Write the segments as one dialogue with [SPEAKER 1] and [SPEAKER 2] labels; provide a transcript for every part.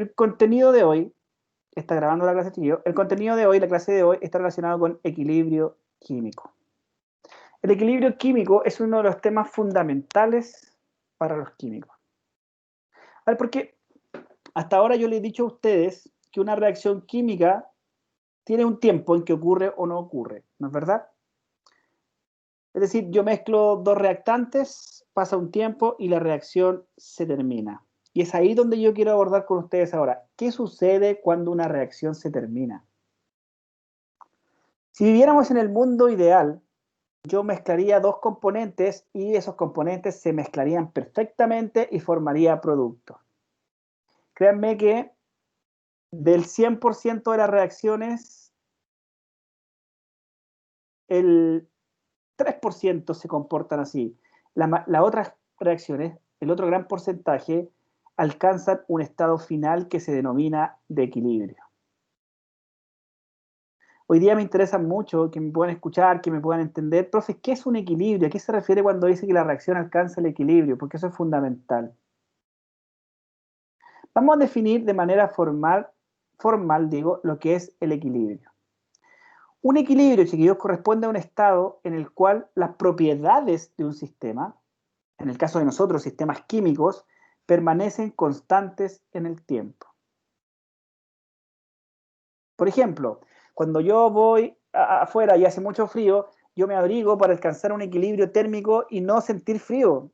[SPEAKER 1] El contenido de hoy, está grabando la clase, chiquillo, el contenido de hoy, la clase de hoy, está relacionado con equilibrio químico. El equilibrio químico es uno de los temas fundamentales para los químicos. A ver, porque hasta ahora yo les he dicho a ustedes que una reacción química tiene un tiempo en que ocurre o no ocurre, ¿no es verdad? Es decir, yo mezclo dos reactantes, pasa un tiempo y la reacción se termina. Y es ahí donde yo quiero abordar con ustedes ahora. ¿Qué sucede cuando una reacción se termina? Si viviéramos en el mundo ideal, yo mezclaría dos componentes y esos componentes se mezclarían perfectamente y formaría producto. Créanme que del 100% de las reacciones, el 3% se comportan así. Las otras reacciones, el otro gran porcentaje, alcanzan un estado final que se denomina de equilibrio. Hoy día me interesa mucho que me puedan escuchar, que me puedan entender. Profe, ¿qué es un equilibrio? ¿A qué se refiere cuando dice que la reacción alcanza el equilibrio? Porque eso es fundamental. Vamos a definir de manera formal, digo, lo que es el equilibrio. Un equilibrio, chiquillos, corresponde a un estado en el cual las propiedades de un sistema, en el caso de nosotros, sistemas químicos, permanecen constantes en el tiempo. Por ejemplo, cuando yo voy afuera y hace mucho frío, yo me abrigo para alcanzar un equilibrio térmico y no sentir frío,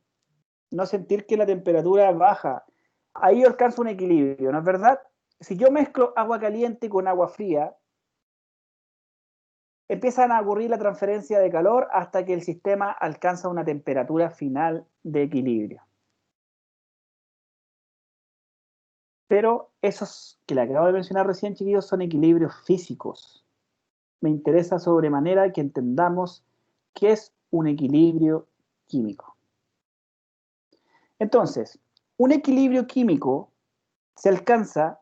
[SPEAKER 1] no sentir que la temperatura baja. Ahí yo alcanzo un equilibrio, ¿no es verdad? Si yo mezclo agua caliente con agua fría, empiezan a ocurrir la transferencia de calor hasta que el sistema alcanza una temperatura final de equilibrio. Pero esos que le acabo de mencionar recién, chiquillos, son equilibrios físicos. Me interesa sobremanera que entendamos qué es un equilibrio químico. Entonces, un equilibrio químico se alcanza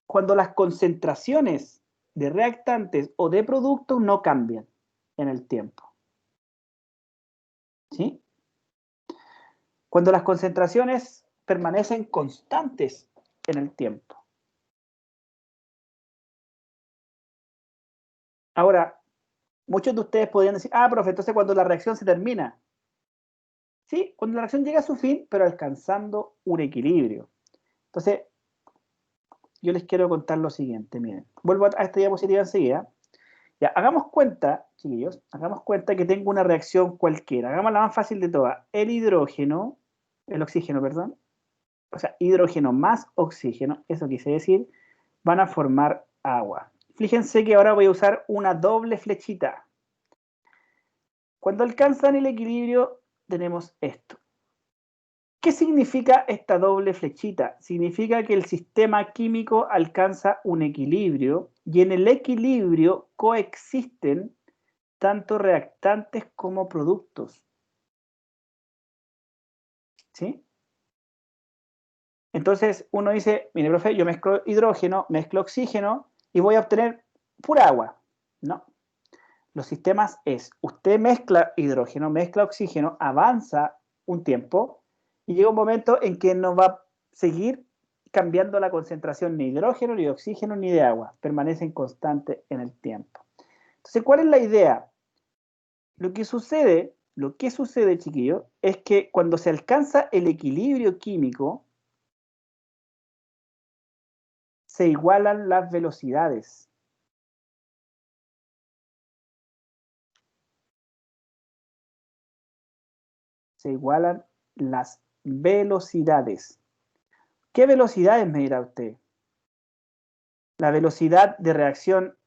[SPEAKER 1] cuando las concentraciones de reactantes o de productos no cambian en el tiempo. ¿Sí? Cuando las concentraciones permanecen constantes en el tiempo. Ahora, muchos de ustedes podrían decir, profe, entonces cuando la reacción se termina. Sí, cuando la reacción llega a su fin, pero alcanzando un equilibrio. Entonces, yo les quiero contar lo siguiente, miren. Vuelvo a esta diapositiva enseguida. Ya, hagamos cuenta, chiquillos, hagamos cuenta que tengo una reacción cualquiera. Hagamos la más fácil de todas. El oxígeno, perdón. O sea, hidrógeno más oxígeno, eso quise decir, van a formar agua. Fíjense que ahora voy a usar una doble flechita. Cuando alcanzan el equilibrio, tenemos esto. ¿Qué significa esta doble flechita? Significa que el sistema químico alcanza un equilibrio y en el equilibrio coexisten tanto reactantes como productos. ¿Sí? Entonces uno dice, mire, profe, yo mezclo hidrógeno, mezclo oxígeno y voy a obtener pura agua. No. Los sistemas es, usted mezcla hidrógeno, mezcla oxígeno, avanza un tiempo y llega un momento en que no va a seguir cambiando la concentración ni de hidrógeno, ni de oxígeno, ni de agua. Permanecen constantes en el tiempo. Entonces, ¿cuál es la idea? Lo que sucede, chiquillos, es que cuando se alcanza el equilibrio químico, se igualan las velocidades. Se igualan las velocidades. ¿Qué velocidades me dirá usted? La velocidad de reacción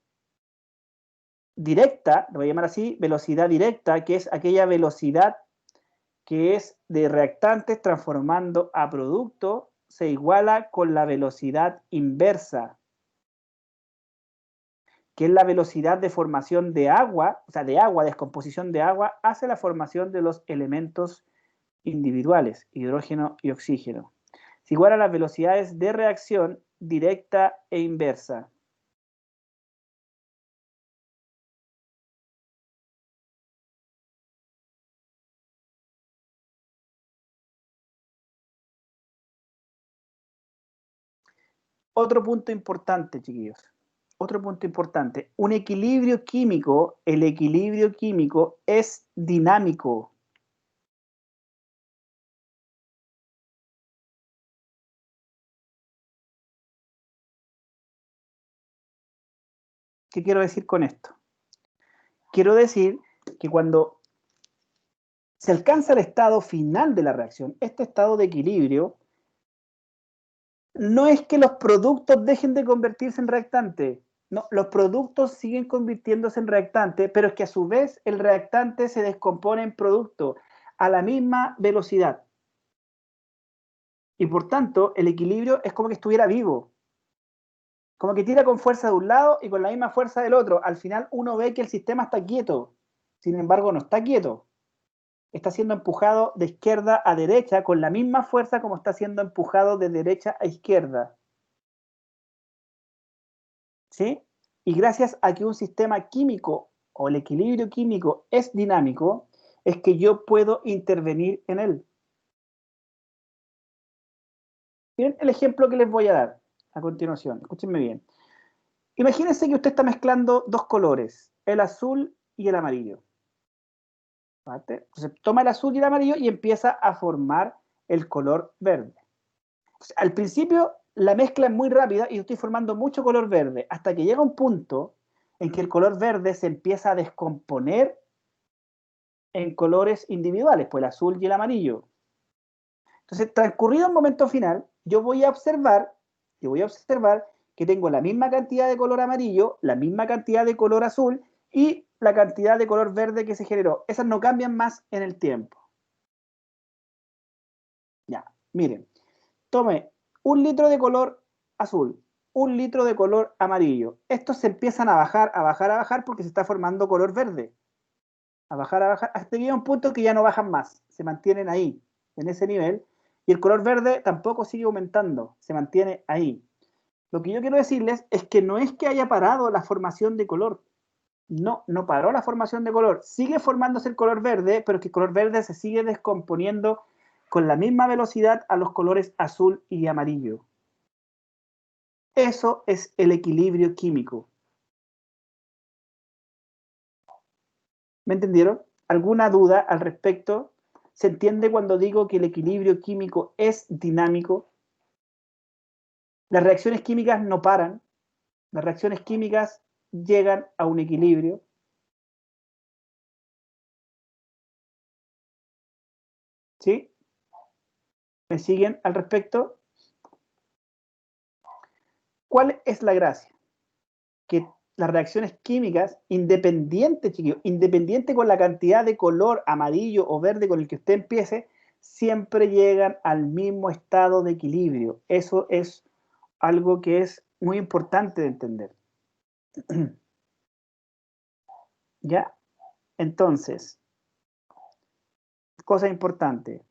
[SPEAKER 1] directa, lo voy a llamar así, velocidad directa, que es aquella velocidad que es de reactantes transformando a producto, se iguala con la velocidad inversa, que es la velocidad de formación de agua, o sea, de agua, descomposición de agua, hacia la formación de los elementos individuales, hidrógeno y oxígeno. Es igual a las velocidades de reacción directa e inversa. Otro punto importante, chiquillos. Otro punto importante. Un equilibrio químico, el equilibrio químico es dinámico. ¿Qué quiero decir con esto? Quiero decir que cuando se alcanza el estado final de la reacción, este estado de equilibrio, no es que los productos dejen de convertirse en reactante. No, los productos siguen convirtiéndose en reactante, pero es que a su vez el reactante se descompone en producto a la misma velocidad. Y por tanto, el equilibrio es como que estuviera vivo. Como que tira con fuerza de un lado y con la misma fuerza del otro. Al final uno ve que el sistema está quieto. Sin embargo, no está quieto. Está siendo empujado de izquierda a derecha con la misma fuerza como está siendo empujado de derecha a izquierda. ¿Sí? Y gracias a que un sistema químico o el equilibrio químico es dinámico, es que yo puedo intervenir en él. Miren el ejemplo que les voy a dar a continuación. Escúchenme bien. Imagínense que usted está mezclando dos colores, el azul y el amarillo. ¿Vale? Entonces toma el azul y el amarillo y empieza a formar el color verde. Entonces, al principio la mezcla es muy rápida y yo estoy formando mucho color verde, hasta que llega un punto en que el color verde se empieza a descomponer en colores individuales, pues el azul y el amarillo. Entonces, transcurrido el momento final, yo voy a observar que tengo la misma cantidad de color amarillo, la misma cantidad de color azul y la cantidad de color verde que se generó. Esas no cambian más en el tiempo. Ya, miren, tome 1 litro de color azul, 1 litro de color amarillo. Estos se empiezan a bajar, a bajar, a bajar porque se está formando color verde. A bajar, hasta que llega un punto que ya no bajan más, se mantienen ahí, en ese nivel, y el color verde tampoco sigue aumentando, se mantiene ahí. Lo que yo quiero decirles es que no es que haya parado la formación de color, no, no paró la formación de color, sigue formándose el color verde, pero que el color verde se sigue descomponiendo con la misma velocidad a los colores azul y amarillo. Eso es el equilibrio químico. ¿Me entendieron? ¿Alguna duda al respecto? ¿Se entiende cuando digo que el equilibrio químico es dinámico? Las reacciones químicas no paran, las reacciones químicas llegan a un equilibrio. ¿Sí? ¿Me siguen al respecto? ¿Cuál es la gracia? Que las reacciones químicas, independiente, chiquillos, independiente con la cantidad de color amarillo o verde con el que usted empiece, siempre llegan al mismo estado de equilibrio. Eso es algo que es muy importante de entender. ¿Ya? Entonces, cosa importante,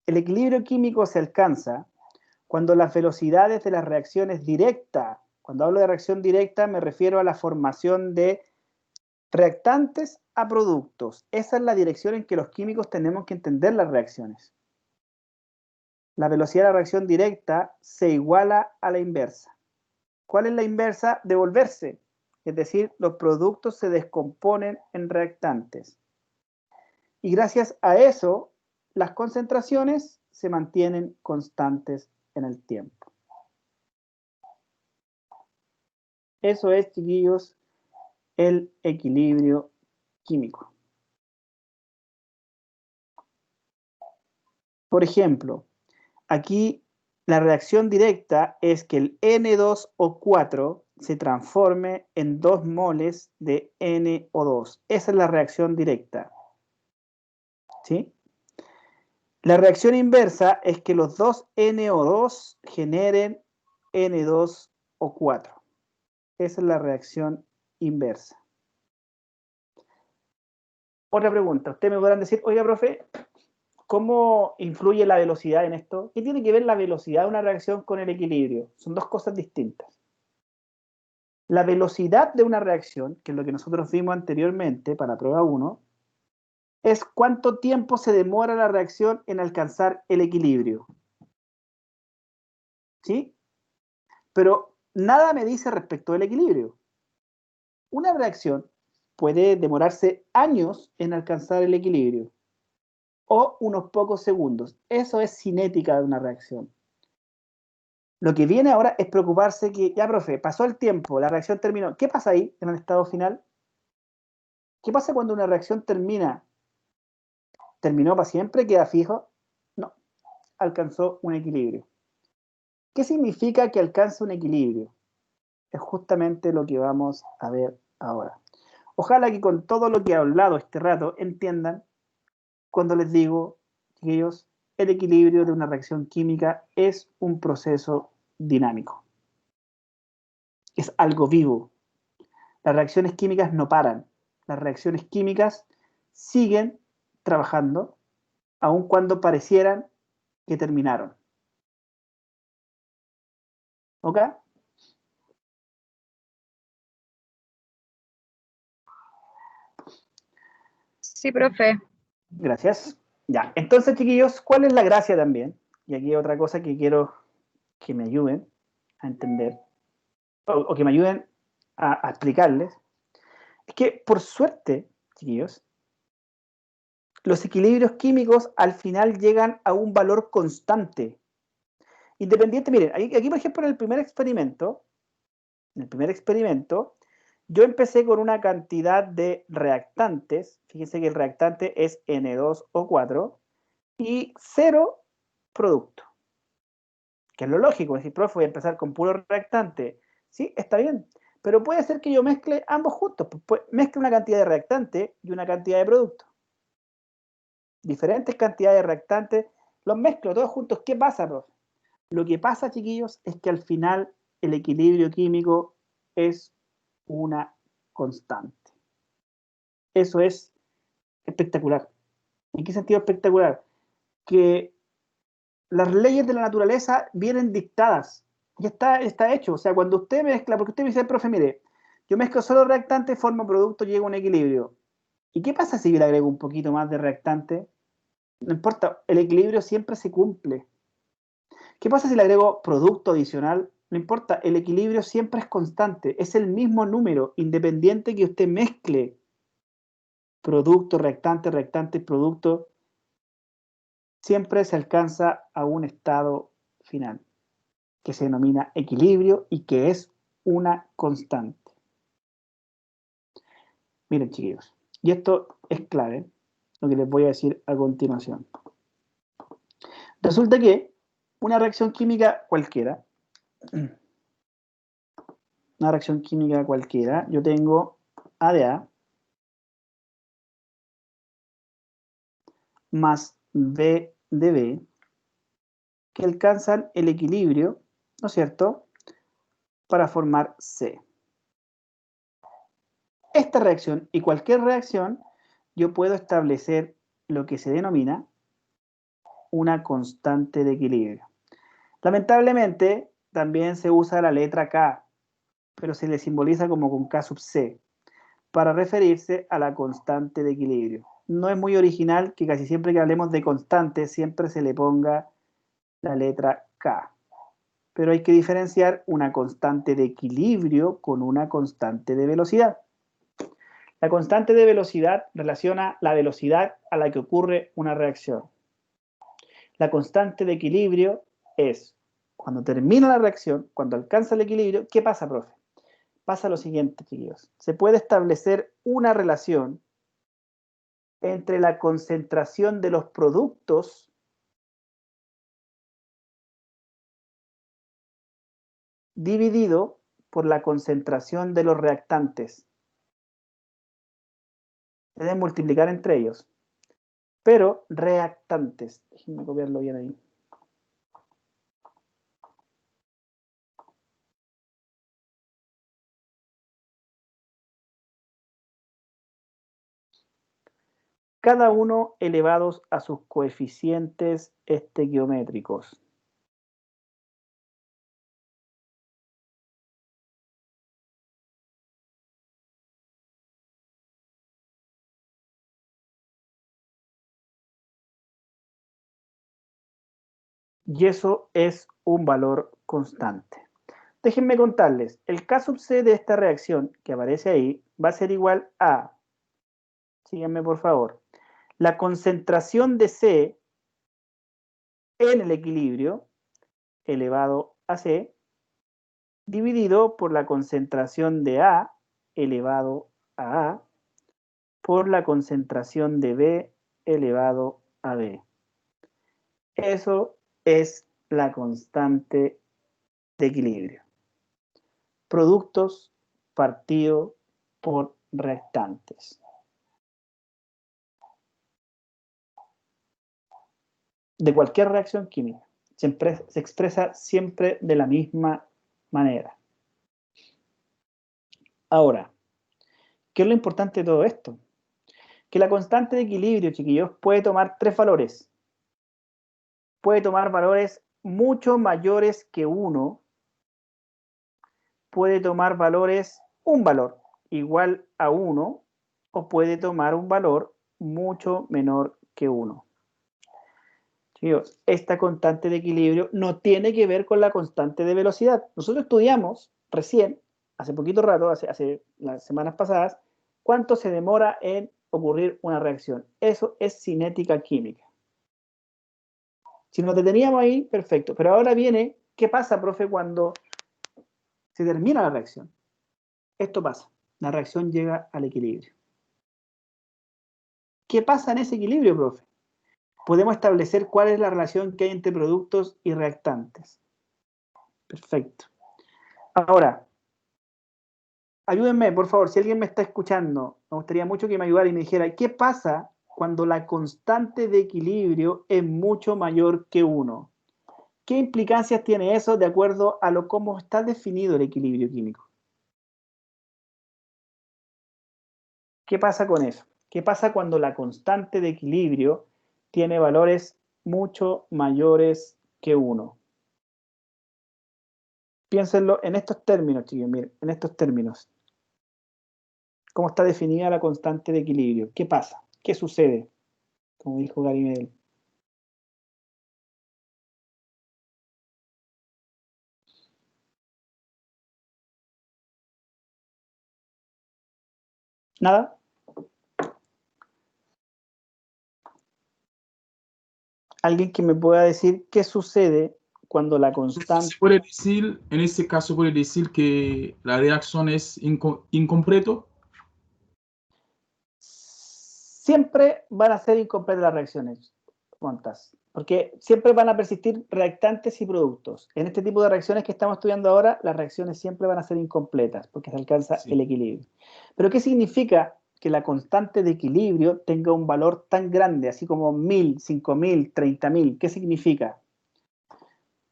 [SPEAKER 1] el equilibrio químico se alcanza cuando las velocidades de las reacciones directas, cuando hablo de reacción directa me refiero a la formación de reactantes a productos. Esa es la dirección en que los químicos tenemos que entender las reacciones. La velocidad de la reacción directa se iguala a la inversa. ¿Cuál es la inversa? Devolverse. Es decir, los productos se descomponen en reactantes. Y gracias a eso, las concentraciones se mantienen constantes en el tiempo. Eso es, chiquillos, el equilibrio químico. Por ejemplo, aquí la reacción directa es que el N2O4 se transforme en 2 moles de NO2. Esa es la reacción directa. ¿Sí? La reacción inversa es que los dos NO2 generen N2O4. Esa es la reacción inversa. Otra pregunta. Ustedes me podrán decir, oiga, profe, ¿cómo influye la velocidad en esto? ¿Qué tiene que ver la velocidad de una reacción con el equilibrio? Son dos cosas distintas. La velocidad de una reacción, que es lo que nosotros vimos anteriormente para prueba 1, es cuánto tiempo se demora la reacción en alcanzar el equilibrio. ¿Sí? Pero nada me dice respecto del equilibrio. Una reacción puede demorarse años en alcanzar el equilibrio o unos pocos segundos. Eso es cinética de una reacción. Lo que viene ahora es preocuparse que, ya, profe, pasó el tiempo, la reacción terminó. ¿Qué pasa ahí en el estado final? ¿Qué pasa cuando una reacción termina? ¿Terminó para siempre? ¿Queda fijo? No, alcanzó un equilibrio. ¿Qué significa que alcance un equilibrio? Es justamente lo que vamos a ver ahora. Ojalá que con todo lo que he hablado este rato entiendan cuando les digo, chiquillos, el equilibrio de una reacción química es un proceso dinámico. Es algo vivo. Las reacciones químicas no paran. Las reacciones químicas siguen trabajando, aun cuando parecieran que terminaron. ¿Ok?
[SPEAKER 2] Sí, profe.
[SPEAKER 1] Gracias. Ya, entonces, chiquillos, ¿cuál es la gracia también? Y aquí otra cosa que quiero que me ayuden a entender, o que me ayuden a explicarles, es que por suerte, chiquillos, los equilibrios químicos al final llegan a un valor constante. Independiente, miren, aquí por ejemplo en el primer experimento, yo empecé con una cantidad de reactantes, fíjense que el reactante es N2O4, y 0 producto, que es lo lógico, es decir, profe, voy a empezar con puro reactante. Sí, está bien, pero puede ser que yo mezcle ambos juntos, pues mezcle una cantidad de reactante y una cantidad de producto. Diferentes cantidades de reactantes, los mezclo todos juntos. ¿Qué pasa, profe? Lo que pasa, chiquillos, es que al final el equilibrio químico es una constante. Eso es espectacular. ¿En qué sentido espectacular? Que las leyes de la naturaleza vienen dictadas. Ya está hecho. O sea, cuando usted mezcla, porque usted me dice, profe, mire, yo mezclo solo reactante, formo producto, llego a un equilibrio. ¿Y qué pasa si yo le agrego un poquito más de reactante? No importa, el equilibrio siempre se cumple. ¿Qué pasa si le agrego producto adicional? No importa, el equilibrio siempre es constante, es el mismo número, independiente que usted mezcle producto, reactante, reactante, producto, siempre se alcanza a un estado final, que se denomina equilibrio y que es una constante. Miren, chiquillos, y esto es clave, lo que les voy a decir a continuación. Resulta que una reacción química cualquiera, yo tengo A de A más B de B, que alcanzan el equilibrio, ¿no es cierto?, para formar C. Esta reacción y cualquier reacción, yo puedo establecer lo que se denomina una constante de equilibrio. Lamentablemente, también se usa la letra K, pero se le simboliza como con K sub C, para referirse a la constante de equilibrio. No es muy original que casi siempre que hablemos de constante, siempre se le ponga la letra K. Pero hay que diferenciar una constante de equilibrio con una constante de velocidad. La constante de velocidad relaciona la velocidad a la que ocurre una reacción. La constante de equilibrio es cuando termina la reacción, cuando alcanza el equilibrio, ¿qué pasa, profe? Pasa lo siguiente, chiquillos. Se puede establecer una relación entre la concentración de los productos dividido por la concentración de los reactantes. Se deben multiplicar entre ellos. Pero reactantes. Déjenme copiarlo bien ahí. Cada uno elevados a sus coeficientes estequiométricos. Y eso es un valor constante. déjenme contarles, el K sub C de esta reacción que aparece ahí va a ser igual a, síganme por favor, la concentración de C en el equilibrio elevado a C dividido por la concentración de A elevado a A por la concentración de B elevado a B. Eso es la constante de equilibrio. Productos partido por reactantes. De cualquier reacción química. Se expresa siempre de la misma manera. Ahora, ¿qué es lo importante de todo esto? Que la constante de equilibrio, chiquillos, puede tomar tres valores. Puede tomar valores mucho mayores que 1. Puede tomar valores, un valor igual a 1, o puede tomar un valor mucho menor que 1. Chicos, esta constante de equilibrio no tiene que ver con la constante de velocidad. Nosotros estudiamos recién, hace poquito rato, hace las semanas pasadas, cuánto se demora en ocurrir una reacción. Eso es cinética química. Si nos deteníamos ahí, perfecto. Pero ahora viene, ¿qué pasa, profe, cuando se termina la reacción? Esto pasa. La reacción llega al equilibrio. ¿Qué pasa en ese equilibrio, profe? Podemos establecer cuál es la relación que hay entre productos y reactantes. Perfecto. Ahora, ayúdenme, por favor, si alguien me está escuchando, me gustaría mucho que me ayudara y me dijera, ¿qué pasa cuando la constante de equilibrio es mucho mayor que 1? ¿Qué implicancias tiene eso de acuerdo a cómo está definido el equilibrio químico? ¿Qué pasa con eso? ¿Qué pasa cuando la constante de equilibrio tiene valores mucho mayores que 1? Piénsenlo en estos términos, chicos, miren, en estos términos. ¿Cómo está definida la constante de equilibrio? ¿Qué pasa? ¿Qué sucede? Como dijo Gary Medel. ¿Nada? ¿Alguien que me pueda decir qué sucede cuando la constante...
[SPEAKER 3] Se puede decir, en este caso puede decir que la reacción es incompleto.
[SPEAKER 1] Siempre van a ser incompletas las reacciones, ¿cuántas? Porque siempre van a persistir reactantes y productos. En este tipo de reacciones que estamos estudiando ahora, las reacciones siempre van a ser incompletas porque se alcanza el equilibrio. ¿Pero qué significa que la constante de equilibrio tenga un valor tan grande, así como 1000, 5000, 30.000? ¿Qué significa?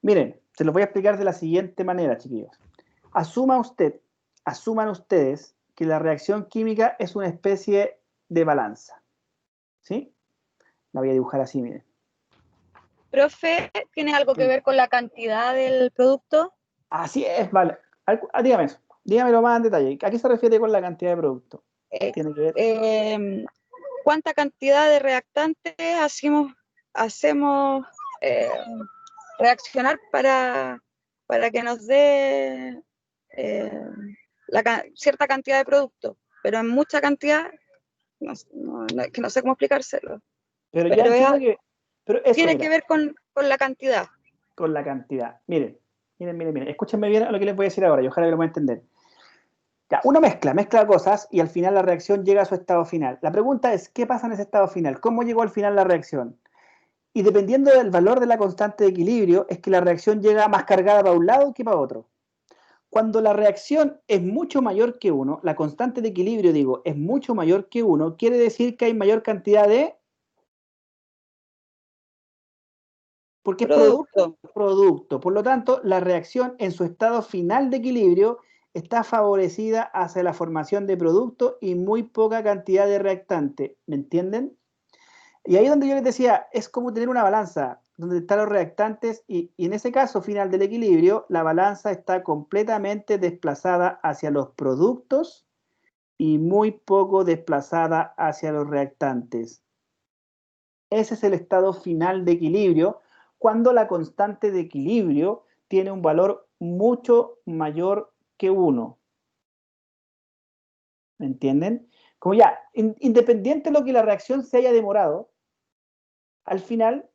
[SPEAKER 1] Miren, se los voy a explicar de la siguiente manera, chiquillos. Asuman ustedes que la reacción química es una especie de balanza. ¿Sí? La voy a dibujar así, miren.
[SPEAKER 2] Profe, ¿tiene algo que ver con la cantidad del producto?
[SPEAKER 1] Así es, vale. Dígame eso. Dígamelo más en detalle. ¿A qué se refiere con la cantidad de producto? ¿Tiene que ver?
[SPEAKER 2] ¿Cuánta cantidad de reactantes hacemos reaccionar para que nos dé cierta cantidad de producto? Pero en mucha cantidad, que no sé cómo explicárselo.
[SPEAKER 1] Pero ya entiendo que... Pero eso,
[SPEAKER 2] tiene
[SPEAKER 1] mira,
[SPEAKER 2] que ver con la cantidad.
[SPEAKER 1] Con la cantidad. Miren. Escúchenme bien a lo que les voy a decir ahora y ojalá que lo puedan entender. Ya, uno mezcla cosas y al final la reacción llega a su estado final. La pregunta es, ¿qué pasa en ese estado final? ¿Cómo llegó al final la reacción? Y dependiendo del valor de la constante de equilibrio, es que la reacción llega más cargada para un lado que para otro. Cuando la reacción es mucho mayor que 1, la constante de equilibrio, digo, es mucho mayor que 1, quiere decir que hay mayor cantidad de... Porque es producto. Por lo tanto, la reacción en su estado final de equilibrio está favorecida hacia la formación de producto y muy poca cantidad de reactante. ¿Me entienden? Y ahí donde yo les decía, es como tener una balanza donde están los reactantes y en ese caso final del equilibrio, la balanza está completamente desplazada hacia los productos y muy poco desplazada hacia los reactantes. Ese es el estado final de equilibrio, cuando la constante de equilibrio tiene un valor mucho mayor que 1. ¿Me entienden? Como ya, independiente de lo que la reacción se haya demorado, al final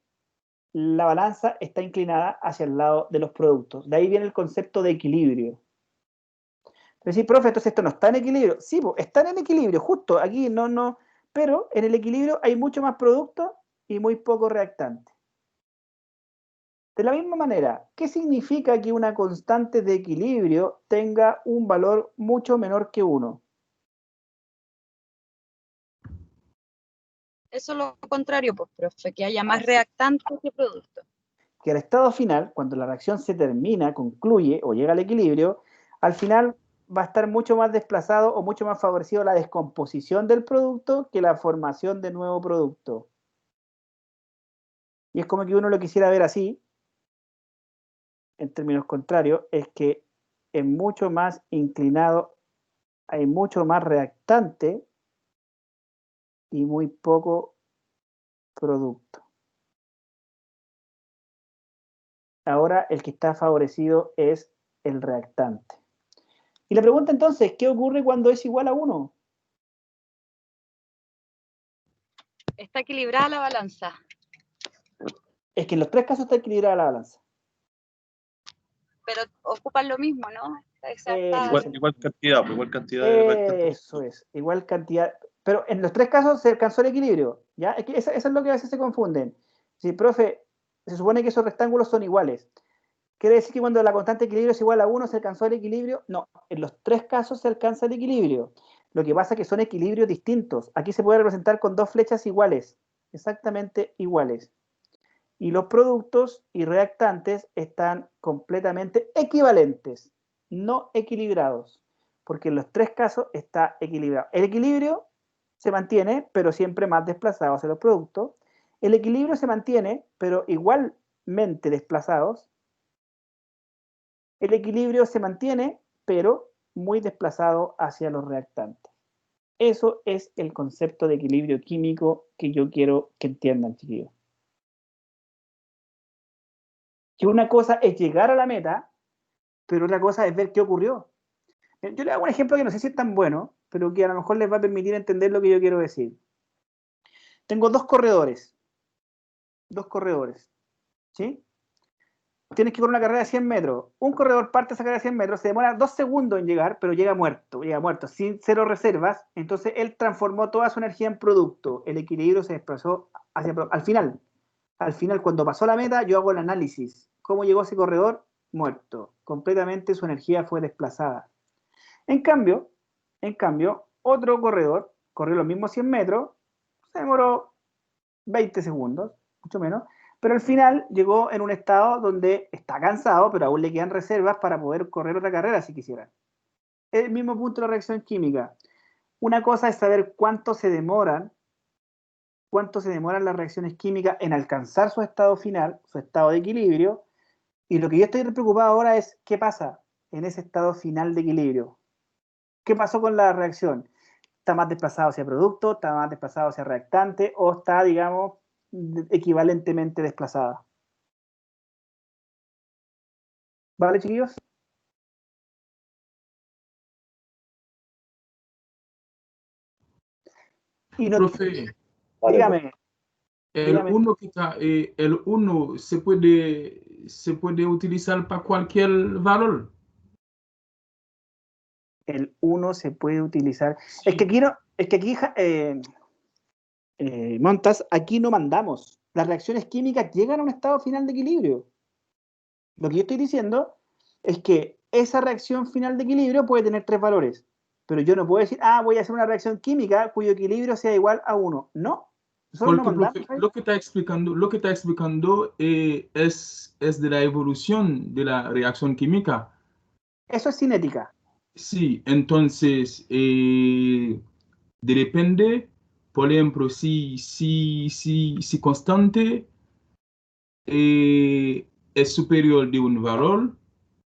[SPEAKER 1] la balanza está inclinada hacia el lado de los productos. De ahí viene el concepto de equilibrio. Pero sí, profe, entonces esto no está en equilibrio. Sí, pues, están en equilibrio, justo aquí no, pero en el equilibrio hay mucho más producto y muy poco reactante. De la misma manera, ¿qué significa que una constante de equilibrio tenga un valor mucho menor que 1?
[SPEAKER 2] Eso es lo contrario, pues, profe, que haya más reactantes que productos.
[SPEAKER 1] Que al estado final, cuando la reacción se termina, concluye o llega al equilibrio, al final va a estar mucho más desplazado o mucho más favorecido la descomposición del producto que la formación de nuevo producto. Y es como que uno lo quisiera ver así, en términos contrarios, es que es mucho más inclinado, hay mucho más reactante y muy poco producto. Ahora el que está favorecido es el reactante. Y la pregunta entonces, ¿qué ocurre cuando es igual a 1?
[SPEAKER 2] Está equilibrada la balanza.
[SPEAKER 1] Es que en los tres casos está equilibrada la balanza.
[SPEAKER 2] Pero ocupan lo mismo, ¿no?
[SPEAKER 4] Igual cantidad de reactantes.
[SPEAKER 1] Eso es, igual cantidad. Pero en los tres casos se alcanzó el equilibrio, ¿ya? Es que eso es lo que a veces se confunden. Si, profe, se supone que esos rectángulos son iguales. ¿Quiere decir que cuando la constante de equilibrio es igual a 1 se alcanzó el equilibrio? No, en los tres casos se alcanza el equilibrio. Lo que pasa es que son equilibrios distintos. Aquí se puede representar con dos flechas iguales, exactamente iguales. Y los productos y reactantes están completamente equivalentes, no equilibrados, porque en los tres casos está equilibrado. El equilibrio se mantiene, pero siempre más desplazado hacia los productos. El equilibrio se mantiene, pero igualmente desplazados. El equilibrio se mantiene, pero muy desplazado hacia los reactantes. Eso es el concepto de equilibrio químico que yo quiero que entiendan, chiquillos. Que una cosa es llegar a la meta, pero otra cosa es ver qué ocurrió. Yo le hago un ejemplo que no sé si es tan bueno, pero que a lo mejor les va a permitir entender lo que yo quiero decir. Tengo dos corredores, ¿sí? Tienes que correr una carrera de 100 metros. Un corredor parte esa carrera de 100 metros, se demora 2 segundos en llegar, pero llega muerto, sin cero reservas. Entonces él transformó toda su energía en producto. El equilibrio se desplazó hacia... Al final, cuando pasó la meta, yo hago el análisis. ¿Cómo llegó ese corredor? Muerto. Completamente su energía fue desplazada. En cambio, otro corredor corrió los mismos 100 metros, se demoró 20 segundos, mucho menos, pero al final llegó en un estado donde está cansado, pero aún le quedan reservas para poder correr otra carrera si quisiera. El mismo punto de la reacción química. Una cosa es saber cuánto se demoran las reacciones químicas en alcanzar su estado final, su estado de equilibrio, y lo que yo estoy preocupado ahora es qué pasa en ese estado final de equilibrio. ¿Qué pasó con la reacción? ¿Está más desplazado hacia producto? ¿Está más desplazado hacia reactante? ¿O está, digamos, equivalentemente desplazada? ¿Vale, chiquillos? Y no,
[SPEAKER 3] Profe,
[SPEAKER 1] dígame.
[SPEAKER 3] el 1 se puede utilizar para cualquier valor.
[SPEAKER 1] El 1 se puede utilizar.
[SPEAKER 3] Sí.
[SPEAKER 1] Es que aquí Montas, aquí no mandamos. Las reacciones químicas llegan a un estado final de equilibrio. Lo que yo estoy diciendo es que esa reacción final de equilibrio puede tener 3 valores. Pero yo no puedo decir, voy a hacer una reacción química cuyo equilibrio sea igual a 1. No. Nosotros no
[SPEAKER 3] Porque,
[SPEAKER 1] mandamos.
[SPEAKER 3] profe, lo que está explicando es de la evolución de la reacción química.
[SPEAKER 1] Eso es cinética.
[SPEAKER 3] Sí, entonces depende, por ejemplo, si constante es superior de un valor,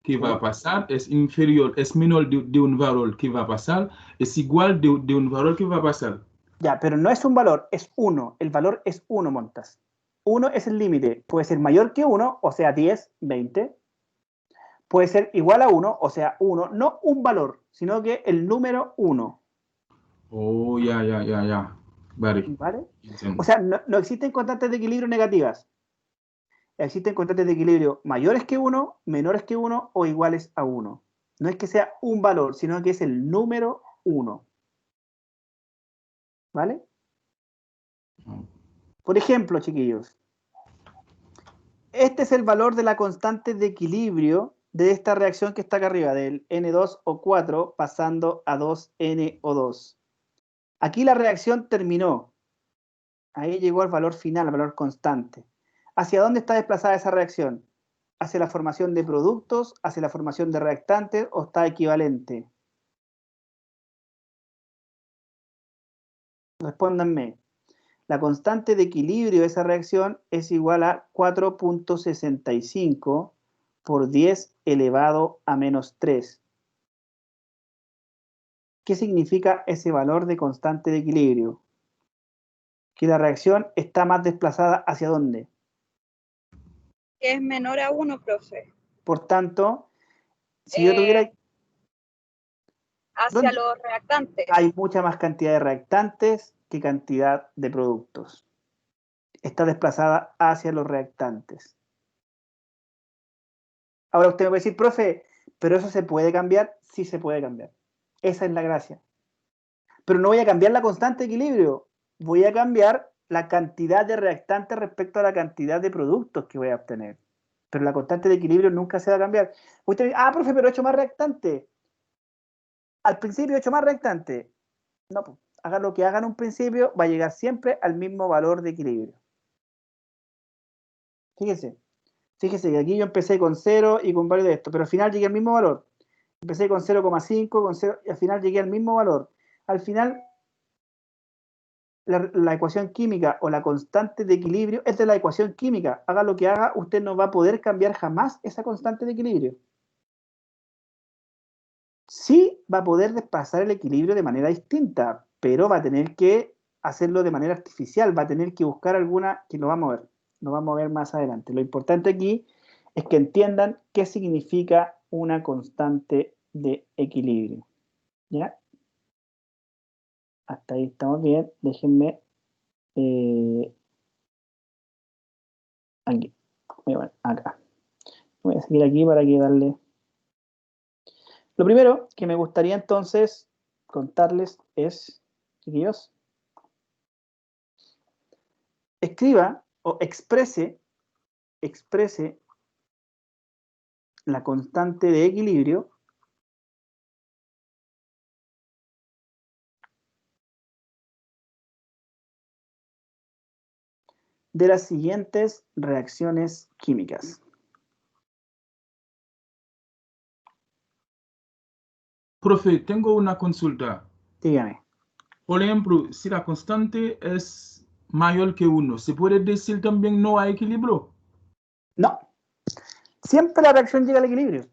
[SPEAKER 3] ¿qué va a pasar? Es inferior, es menor de un valor, ¿qué va a pasar? Es igual de un valor, ¿qué va a pasar?
[SPEAKER 1] Ya, pero no es un valor, es 1. El valor es 1, Montas. 1 es el límite. Puede ser mayor que 1, o sea, 10, 20. puede ser igual a 1, o sea, 1, no un valor, sino que el número 1.
[SPEAKER 3] Oh, ya. Vale.
[SPEAKER 1] ¿Vale?
[SPEAKER 3] Entiendo.
[SPEAKER 1] O sea, no existen constantes de equilibrio negativas. Existen constantes de equilibrio mayores que 1, menores que 1 o iguales a 1. No es que sea un valor, sino que es el número 1. ¿Vale? Por ejemplo, chiquillos, este es el valor de la constante de equilibrio de esta reacción que está acá arriba, del N2O4 pasando a 2NO2. Aquí la reacción terminó. Ahí llegó al valor final, al valor constante. ¿Hacia dónde está desplazada esa reacción? ¿Hacia la formación de productos, hacia la formación de reactantes o está equivalente? Respóndanme. La constante de equilibrio de esa reacción es igual a 4.65 por 10 elevado a menos 3. ¿Qué significa ese valor de constante de equilibrio? Que la reacción está más desplazada ¿hacia dónde?
[SPEAKER 2] Que es menor a 1, profe.
[SPEAKER 1] Por tanto, si yo tuviera...
[SPEAKER 2] Hacia los reactantes.
[SPEAKER 1] Hay mucha más cantidad de reactantes que cantidad de productos. Está desplazada hacia los reactantes. Ahora usted me puede decir, profe, ¿pero eso se puede cambiar? Sí se puede cambiar. Esa es la gracia. Pero no voy a cambiar la constante de equilibrio. Voy a cambiar la cantidad de reactantes respecto a la cantidad de productos que voy a obtener. Pero la constante de equilibrio nunca se va a cambiar. Usted dice, profe, pero he hecho más reactantes. Al principio he hecho más reactantes. No, pues, haga lo que haga en un principio, va a llegar siempre al mismo valor de equilibrio. Fíjese que aquí yo empecé con 0 y con varios de estos, pero al final llegué al mismo valor. Empecé con 0,5, con 0, y al final llegué al mismo valor. Al final, la ecuación química o la constante de equilibrio es de la ecuación química. Haga lo que haga, usted no va a poder cambiar jamás esa constante de equilibrio. Sí va a poder desplazar el equilibrio de manera distinta, pero va a tener que hacerlo de manera artificial, va a tener que buscar alguna que lo va a mover. Lo vamos a ver más adelante. Lo importante aquí es que entiendan qué significa una constante de equilibrio. ¿Ya? Hasta ahí estamos bien. Déjenme aquí. Acá. Voy a seguir aquí para que darle. Lo primero que me gustaría entonces contarles es, chiquillos, escriba o exprese la constante de equilibrio de las siguientes reacciones químicas.
[SPEAKER 3] Profe, tengo una consulta.
[SPEAKER 1] Dígame.
[SPEAKER 3] Por ejemplo, si la constante es mayor que 1, ¿se puede decir también no hay equilibrio?
[SPEAKER 1] No. Siempre la reacción llega al equilibrio. Eso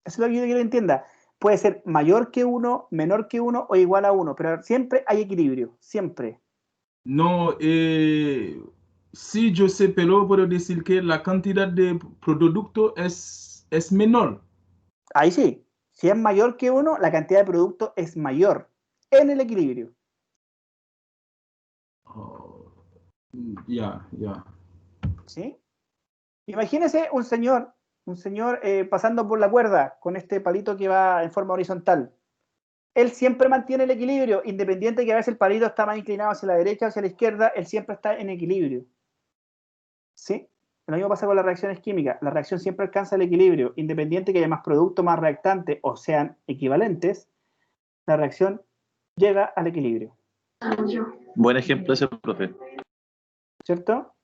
[SPEAKER 1] es lo que yo quiero que entienda. Puede ser mayor que 1, menor que 1 o igual a 1, pero siempre hay equilibrio. Siempre.
[SPEAKER 3] No, si yo sé, pero puedo decir que la cantidad de producto es menor.
[SPEAKER 1] Ahí sí. Si es mayor que 1, la cantidad de producto es mayor en el equilibrio.
[SPEAKER 3] Ya.
[SPEAKER 1] ¿Sí? Imagínese un señor pasando por la cuerda con este palito que va en forma horizontal. Él siempre mantiene el equilibrio, independiente de que a veces el palito está más inclinado hacia la derecha o hacia la izquierda, él siempre está en equilibrio. ¿Sí? Lo mismo pasa con las reacciones químicas. La reacción siempre alcanza el equilibrio, independiente de que haya más producto, más reactante o sean equivalentes, la reacción llega al equilibrio.
[SPEAKER 4] Buen ejemplo ese, profe.
[SPEAKER 1] ¿Cierto?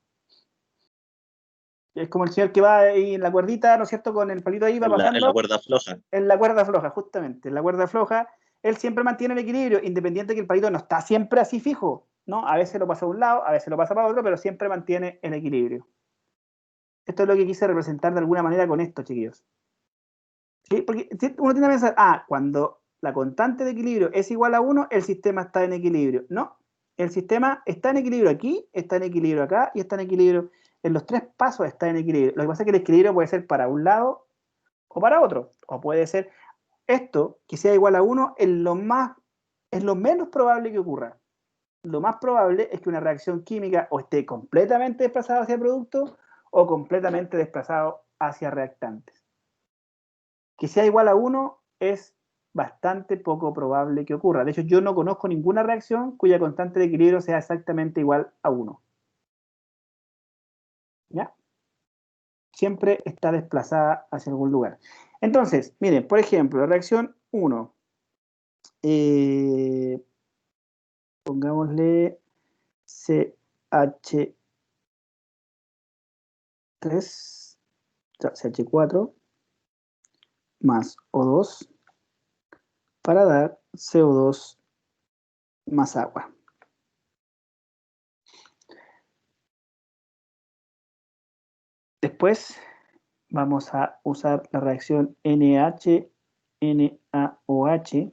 [SPEAKER 1] Es como el señor que va ahí en la cuerdita, ¿no es cierto? Con el palito ahí va pasando.
[SPEAKER 4] En la cuerda floja.
[SPEAKER 1] En la cuerda floja, justamente. En la cuerda floja, él siempre mantiene el equilibrio, independiente de que el palito no está siempre así fijo, ¿no? A veces lo pasa a un lado, a veces lo pasa para otro, pero siempre mantiene el equilibrio. Esto es lo que quise representar de alguna manera con esto, chiquillos. ¿Sí? Porque uno tiene que pensar, cuando la constante de equilibrio es igual a 1, el sistema está en equilibrio. No, el sistema está en equilibrio aquí, está en equilibrio acá y está en equilibrio. En los tres pasos está en equilibrio. Lo que pasa es que el equilibrio puede ser para un lado o para otro. O puede ser esto, que sea igual a 1, es lo menos probable que ocurra. Lo más probable es que una reacción química o esté completamente desplazada hacia producto o completamente desplazado hacia reactantes. Que sea igual a 1 es bastante poco probable que ocurra. De hecho, yo no conozco ninguna reacción cuya constante de equilibrio sea exactamente igual a 1. ¿Ya? Siempre está desplazada hacia algún lugar. Entonces, miren, por ejemplo, la reacción 1. Pongámosle CH3, CH4 más O2 para dar CO2 más agua. Después vamos a usar la reacción NH, NaOH.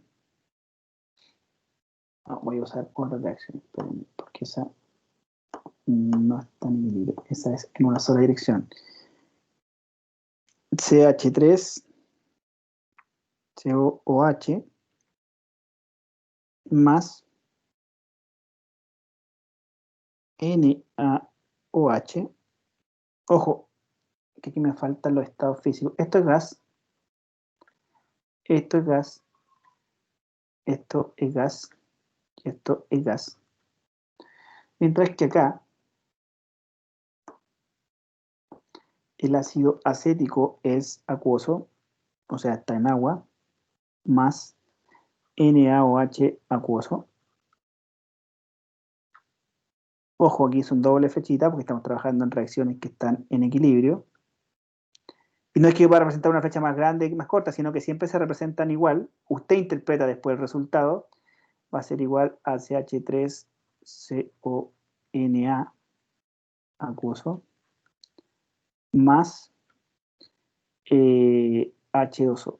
[SPEAKER 1] Voy a usar otra reacción, porque esa no está en equilibrio. Esa es en una sola dirección. CH3, COOH más NaOH. Ojo, que aquí me faltan los estados físicos. Esto es gas, esto es gas, esto es gas y esto es gas. Mientras que acá el ácido acético es acuoso, o sea, está en agua, más NaOH acuoso. Ojo, aquí es un doble flechita porque estamos trabajando en reacciones que están en equilibrio. Y no es que yo pueda representar una flecha más grande y más corta, sino que siempre se representan igual. Usted interpreta después el resultado. Va a ser igual a CH3CONA acuoso más H2O,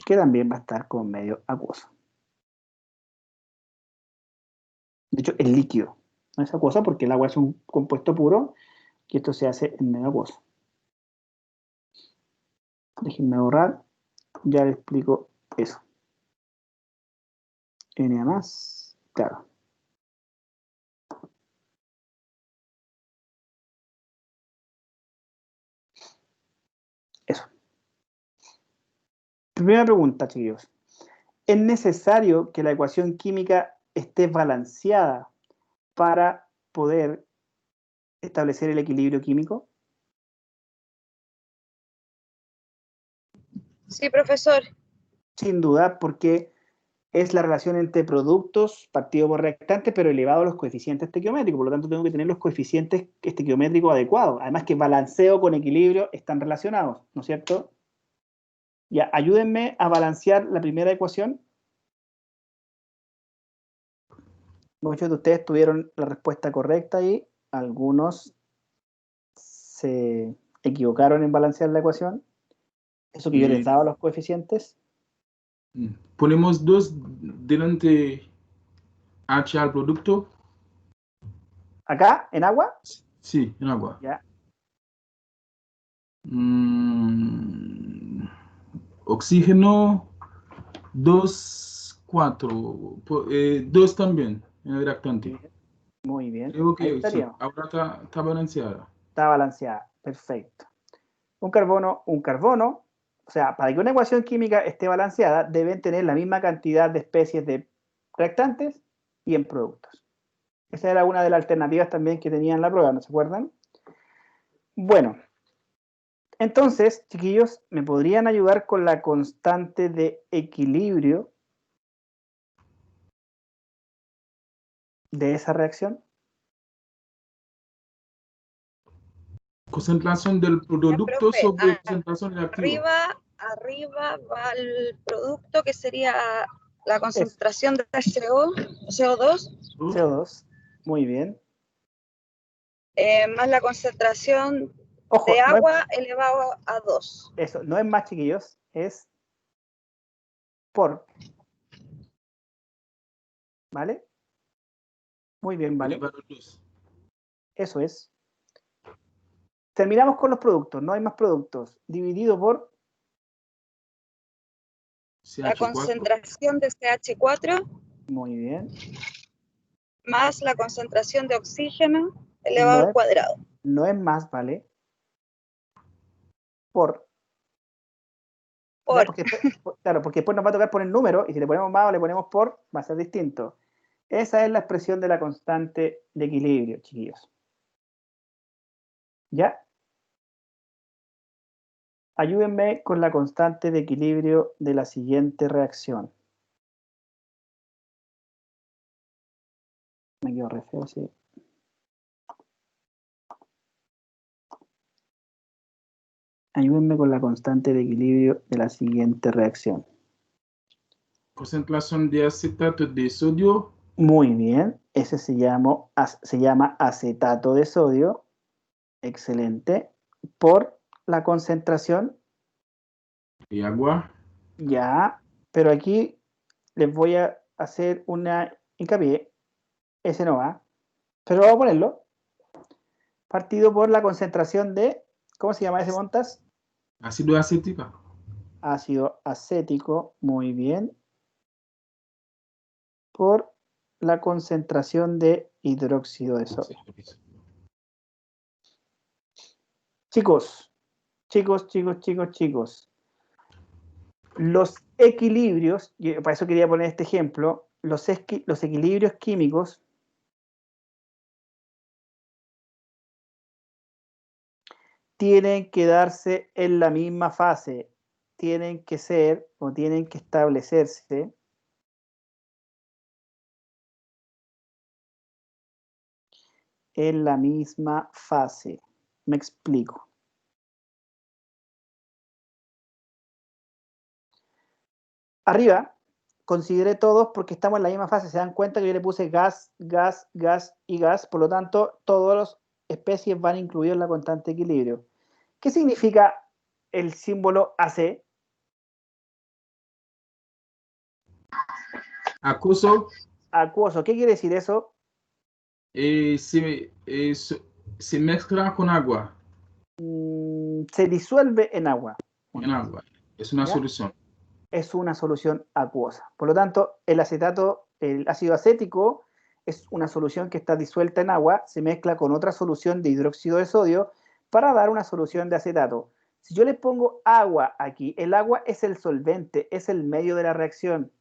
[SPEAKER 1] que también va a estar con medio acuoso. De hecho, es líquido, no es acuoso porque el agua es un compuesto puro y esto se hace en medio acuoso. Déjenme borrar, ya les explico eso. Na más, claro. Eso. Primera pregunta, chiquillos. ¿Es necesario que la ecuación química esté balanceada para poder establecer el equilibrio químico?
[SPEAKER 2] Sí, profesor.
[SPEAKER 1] Sin duda, porque es la relación entre productos partido por reactante, pero elevado a los coeficientes estequiométricos. Por lo tanto, tengo que tener los coeficientes estequiométricos adecuados. Además que balanceo con equilibrio están relacionados, ¿no es cierto? Ya, ayúdenme a balancear la primera ecuación. Muchos de ustedes tuvieron la respuesta correcta y algunos se equivocaron en balancear la ecuación. Eso que yo les daba los coeficientes.
[SPEAKER 3] Ponemos 2 delante H al producto.
[SPEAKER 1] Acá, en agua.
[SPEAKER 3] Sí, en agua.
[SPEAKER 1] Ya.
[SPEAKER 3] Oxígeno 2, 4. 2 también en el reactante.
[SPEAKER 1] Muy bien.
[SPEAKER 3] Creo
[SPEAKER 1] Ahí
[SPEAKER 3] que sí.
[SPEAKER 1] estaríamos.
[SPEAKER 3] Ahora está balanceada.
[SPEAKER 1] Está balanceada. Perfecto. Un carbono, un carbono. O sea, para que una ecuación química esté balanceada, deben tener la misma cantidad de especies de reactantes y en productos. Esa era una de las alternativas también que tenía en la prueba, ¿no se acuerdan? Bueno, entonces, chiquillos, ¿me podrían ayudar con la constante de equilibrio de esa reacción?
[SPEAKER 3] Concentración del producto
[SPEAKER 2] profe,
[SPEAKER 3] sobre concentración del activo.
[SPEAKER 2] Arriba va el producto que sería la
[SPEAKER 1] Eso.
[SPEAKER 2] concentración de CO2,
[SPEAKER 1] CO2. Muy bien.
[SPEAKER 2] más la concentración
[SPEAKER 1] Ojo,
[SPEAKER 2] de
[SPEAKER 1] no es,
[SPEAKER 2] agua elevado a 2.
[SPEAKER 1] eso, no es más, chiquillos, es por. ¿Vale? Muy bien, ¿vale?
[SPEAKER 3] Elevado a 2.
[SPEAKER 1] Eso es. Terminamos con los productos, no hay más productos. Dividido por
[SPEAKER 2] La
[SPEAKER 3] CH4.
[SPEAKER 2] concentración de CH4
[SPEAKER 1] muy bien.
[SPEAKER 2] más la concentración de oxígeno elevado
[SPEAKER 1] No
[SPEAKER 2] al
[SPEAKER 1] es,
[SPEAKER 2] cuadrado.
[SPEAKER 1] no es más, ¿vale? Por. ¿Ya?
[SPEAKER 2] Por,
[SPEAKER 1] Claro, porque después nos va a tocar poner número, y si le ponemos más o le ponemos por, va a ser distinto. Esa es la expresión de la constante de equilibrio, chiquillos. ¿Ya? Ayúdenme con la constante de equilibrio de la siguiente reacción. Me quedo re feo, sí. Ayúdenme con la constante de equilibrio de la siguiente reacción.
[SPEAKER 3] Concentración de acetato de sodio.
[SPEAKER 1] Muy bien, ese se llama acetato de sodio. Excelente. Por la concentración,
[SPEAKER 3] Y agua.
[SPEAKER 1] ya, pero aquí les voy a hacer una hincapié. Ese no va, pero vamos a ponerlo. Partido por la concentración de, ¿cómo se llama ese, Montas?
[SPEAKER 3] Ácido acético.
[SPEAKER 1] Ácido acético, muy bien. Por la concentración de hidróxido de sodio. Chicos, chicos. Los equilibrios, y para eso quería poner este ejemplo, los equilibrios químicos tienen que darse en la misma fase, tienen que ser o tienen que establecerse en la misma fase. Me explico. Arriba, consideré todos porque estamos en la misma fase. Se dan cuenta que yo le puse gas, gas, gas y gas. Por lo tanto, todas las especies van incluidas en la constante de equilibrio. ¿Qué significa el símbolo AC?
[SPEAKER 3] Acuoso.
[SPEAKER 1] Acuoso. ¿Qué quiere decir eso?
[SPEAKER 3] Se mezcla con agua.
[SPEAKER 1] Se disuelve en agua.
[SPEAKER 3] En agua. Es una
[SPEAKER 1] ¿Ya?
[SPEAKER 3] solución.
[SPEAKER 1] Es una solución acuosa. Por lo tanto, el ácido acético es una solución que está disuelta en agua, se mezcla con otra solución de hidróxido de sodio para dar una solución de acetato. Si yo le pongo agua aquí, el agua es el solvente, es el medio de la reacción.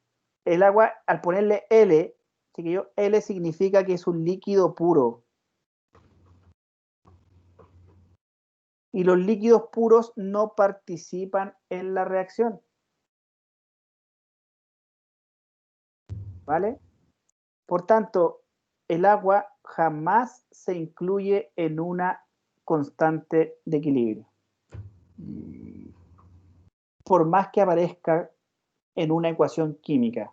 [SPEAKER 1] El agua, al ponerle L, chiquillo, L significa que es un líquido puro. Y los líquidos puros no participan en la reacción. ¿Vale? Por tanto, el agua jamás se incluye en una constante de equilibrio. Por más que aparezca en una ecuación química.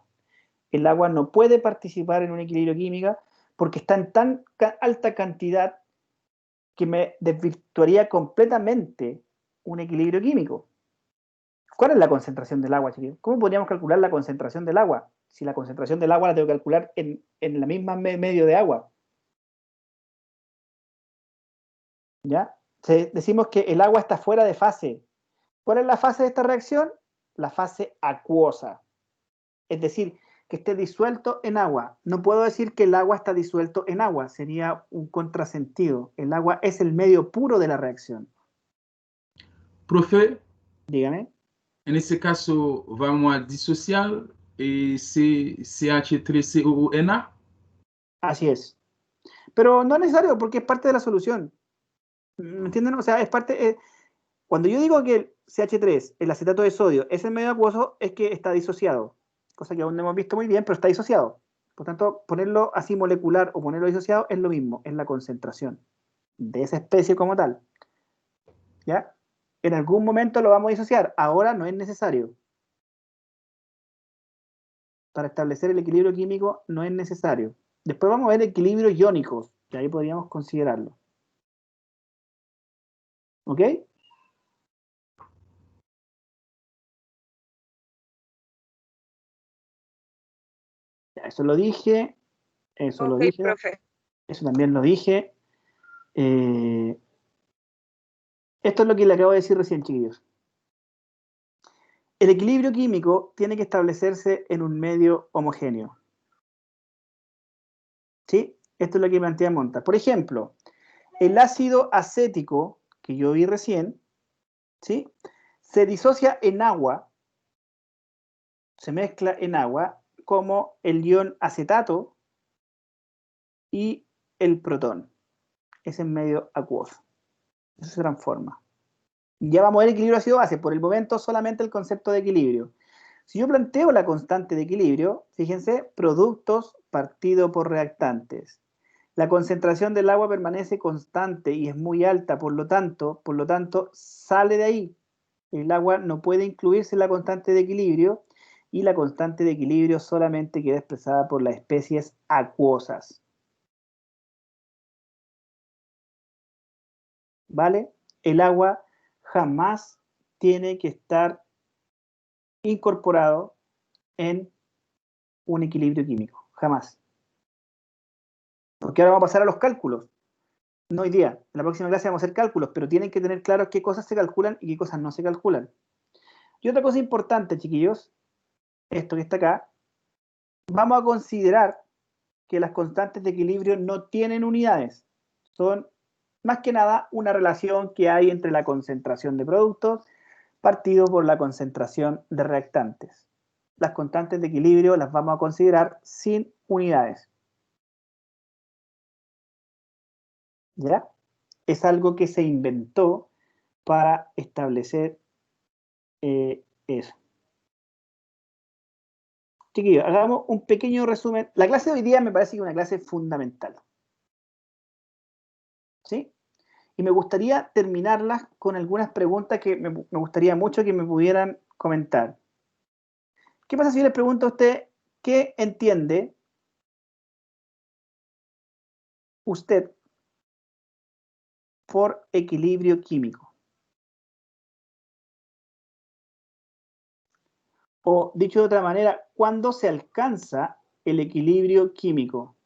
[SPEAKER 1] El agua no puede participar en un equilibrio químico porque está en tan alta cantidad que me desvirtuaría completamente un equilibrio químico. ¿Cuál es la concentración del agua, chiquillos? ¿Cómo podríamos calcular la concentración del agua? Si la concentración del agua la tengo que calcular en la misma medio de agua. ¿Ya? Decimos que el agua está fuera de fase. ¿Cuál es la fase de esta reacción? La fase acuosa. Es decir, que esté disuelto en agua. No puedo decir que el agua está disuelto en agua. Sería un contrasentido. El agua es el medio puro de la reacción.
[SPEAKER 3] Profe,
[SPEAKER 1] Dígame.
[SPEAKER 3] en este caso vamos a disociar CH3COONA.
[SPEAKER 1] Así es. Pero no es necesario porque es parte de la solución. ¿Me entienden? O sea, es parte... cuando yo digo que el CH3, el acetato de sodio, es el medio acuoso, es que está disociado. Cosa que aún no hemos visto muy bien, pero está disociado. Por tanto, ponerlo así molecular o ponerlo disociado es lo mismo, es la concentración de esa especie como tal. ¿Ya? En algún momento lo vamos a disociar, ahora no es necesario. Para establecer el equilibrio químico no es necesario. Después vamos a ver equilibrios iónicos, que ahí podríamos considerarlo. ¿Ok? Ya, eso lo dije. Eso lo
[SPEAKER 2] ok,
[SPEAKER 1] dije.
[SPEAKER 2] profe.
[SPEAKER 1] Eso también lo dije. Esto es lo que le acabo de decir recién, chiquillos. El equilibrio químico tiene que establecerse en un medio homogéneo. ¿Sí? Esto es lo que plantea Monta. Por ejemplo, el ácido acético, que yo vi recién, ¿sí? Se disocia en agua, se mezcla en agua, como el ion acetato y el protón. Es en medio acuoso. Eso se transforma. Ya vamos a ver equilibrio ácido-base. Por el momento solamente el concepto de equilibrio. Si yo planteo la constante de equilibrio, fíjense, productos partido por reactantes. La concentración del agua permanece constante y es muy alta, por lo tanto, sale de ahí. El agua no puede incluirse en la constante de equilibrio y la constante de equilibrio solamente queda expresada por las especies acuosas. ¿Vale? El agua jamás tiene que estar incorporado en un equilibrio químico. Jamás. Porque ahora vamos a pasar a los cálculos. No hoy día. En la próxima clase vamos a hacer cálculos, pero tienen que tener claro qué cosas se calculan y qué cosas no se calculan. Y otra cosa importante, chiquillos, esto que está acá, vamos a considerar que las constantes de equilibrio no tienen unidades. Son, más que nada, una relación que hay entre la concentración de productos partido por la concentración de reactantes. Las constantes de equilibrio las vamos a considerar sin unidades. ¿Ya? Es algo que se inventó para establecer eso. Chiquillos, hagamos un pequeño resumen. La clase de hoy día me parece que es una clase fundamental. ¿Sí? Y me gustaría terminarlas con algunas preguntas que me gustaría mucho que me pudieran comentar. ¿Qué pasa si yo les pregunto a usted qué entiende usted por equilibrio químico? O dicho de otra manera, ¿cuándo se alcanza el equilibrio químico?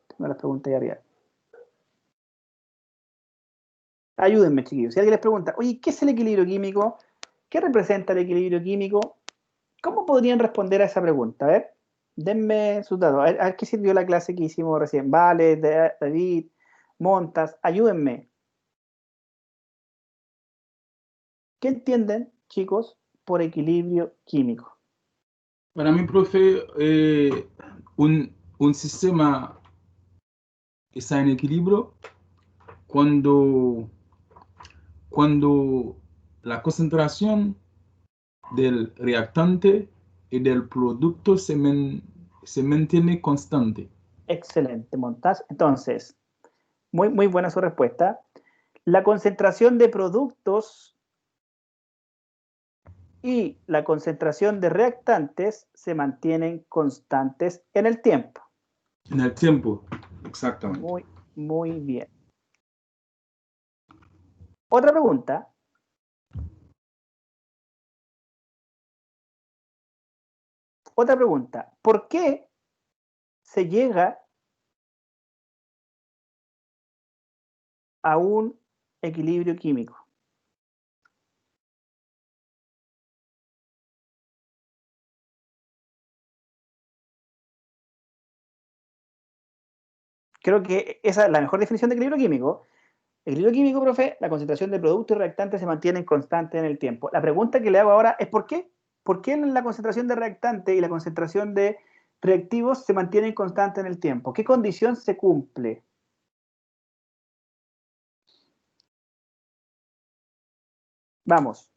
[SPEAKER 1] Tengo las preguntas ahí arriba. Ayúdenme, chiquillos. Si alguien les pregunta, oye, ¿qué es el equilibrio químico? ¿Qué representa el equilibrio químico? ¿Cómo podrían responder a esa pregunta? A ver, denme sus datos. A ver qué sirvió la clase que hicimos recién. Vale, David, Montas, ayúdenme. ¿Qué entienden, chicos, por equilibrio químico?
[SPEAKER 3] Para mí, profe, un sistema está en equilibrio cuando la concentración del reactante y del producto se mantiene constante.
[SPEAKER 1] Excelente, Montas. Entonces, muy buena su respuesta. La concentración de productos y la concentración de reactantes se mantienen constantes en el tiempo.
[SPEAKER 3] En el tiempo, exactamente.
[SPEAKER 1] Muy bien. Otra pregunta. ¿Por qué se llega a un equilibrio químico? Creo que esa es la mejor definición de equilibrio químico. Equilibrio químico, profe, la concentración de productos y reactantes se mantienen constantes en el tiempo. La pregunta que le hago ahora es ¿por qué? ¿Por qué la concentración de reactantes y la concentración de reactivos se mantienen constantes en el tiempo? ¿Qué condición se cumple? Vamos.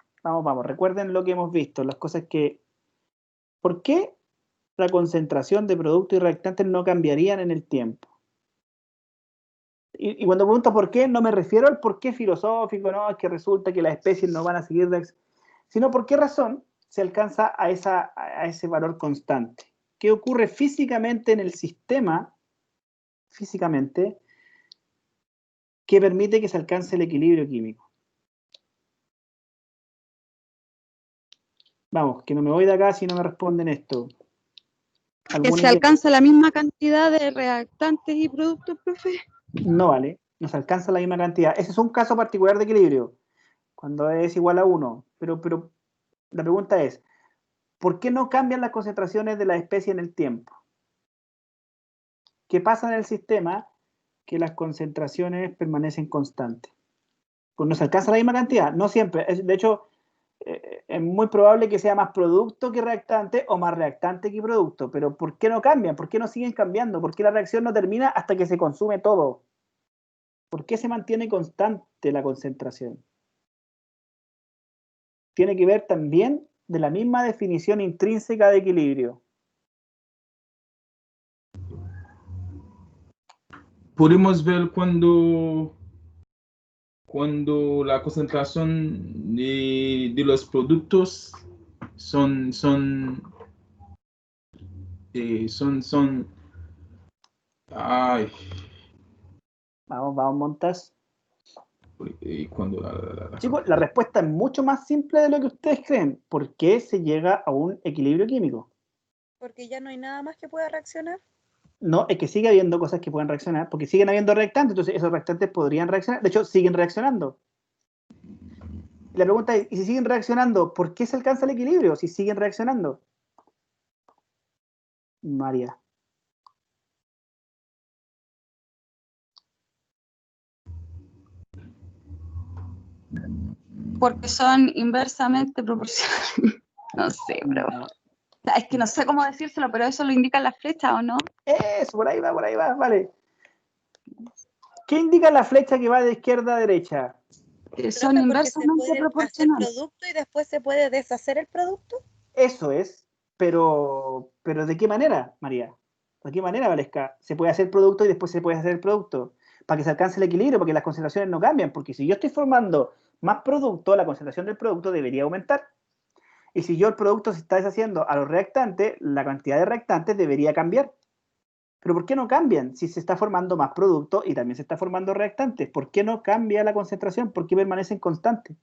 [SPEAKER 1] Recuerden lo que hemos visto, las cosas que... ¿Por qué la concentración de productos y reactantes no cambiarían en el tiempo? Y cuando pregunto por qué, no me refiero al por qué filosófico, no, es que resulta que las especies no van a seguir, sino por qué razón se alcanza a ese valor constante. ¿Qué ocurre físicamente en el sistema, físicamente, que permite que se alcance el equilibrio químico? Vamos, que no me voy de acá si no me responden esto.
[SPEAKER 2] Que se alcanza la misma cantidad de reactantes y productos, profe.
[SPEAKER 1] No vale. No se alcanza la misma cantidad. Ese es un caso particular de equilibrio, cuando es igual a 1. Pero la pregunta es, ¿por qué no cambian las concentraciones de la especie en el tiempo? ¿Qué pasa en el sistema? Que las concentraciones permanecen constantes. Pues no se alcanza la misma cantidad, no siempre. De hecho, es muy probable que sea más producto que reactante o más reactante que producto. Pero ¿por qué no cambian? ¿Por qué no siguen cambiando? ¿Por qué la reacción no termina hasta que se consume todo? ¿Por qué se mantiene constante la concentración? Tiene que ver también de la misma definición intrínseca de equilibrio.
[SPEAKER 3] Podemos ver cuando la concentración de los productos son ay,
[SPEAKER 1] Vamos, Montas.
[SPEAKER 3] cuando
[SPEAKER 1] Chicos, la respuesta es mucho más simple de lo que ustedes creen. ¿Por qué se llega a un equilibrio químico?
[SPEAKER 2] Porque ya no hay nada más que pueda reaccionar.
[SPEAKER 1] No, es que sigue habiendo cosas que pueden reaccionar, porque siguen habiendo reactantes, entonces esos reactantes podrían reaccionar. De hecho, siguen reaccionando. La pregunta es, ¿y si siguen reaccionando, por qué se alcanza el equilibrio si siguen reaccionando? María.
[SPEAKER 2] Porque son inversamente proporcionales. No sé, bro.
[SPEAKER 1] No.
[SPEAKER 2] Es que no sé cómo decírselo, pero eso lo indican las flechas, ¿o no?
[SPEAKER 1] Eso, por ahí va, vale. ¿Qué indica la flecha que va de izquierda a derecha?
[SPEAKER 2] Que son
[SPEAKER 5] Profe, porque se
[SPEAKER 2] inversamente
[SPEAKER 5] puede hacer
[SPEAKER 2] proporcionales.
[SPEAKER 5] producto y después se puede deshacer el producto.
[SPEAKER 1] Eso es, pero ¿de qué manera, María? ¿De qué manera, Valesca? Se puede hacer producto y después se puede hacer el producto para que se alcance el equilibrio, porque las concentraciones no cambian, porque si yo estoy formando más producto, la concentración del producto debería aumentar. Y si yo el producto se está deshaciendo a los reactantes, la cantidad de reactantes debería cambiar. Pero ¿por qué no cambian si se está formando más producto y también se está formando reactantes? ¿Por qué no cambia la concentración? ¿Por qué permanecen constantes?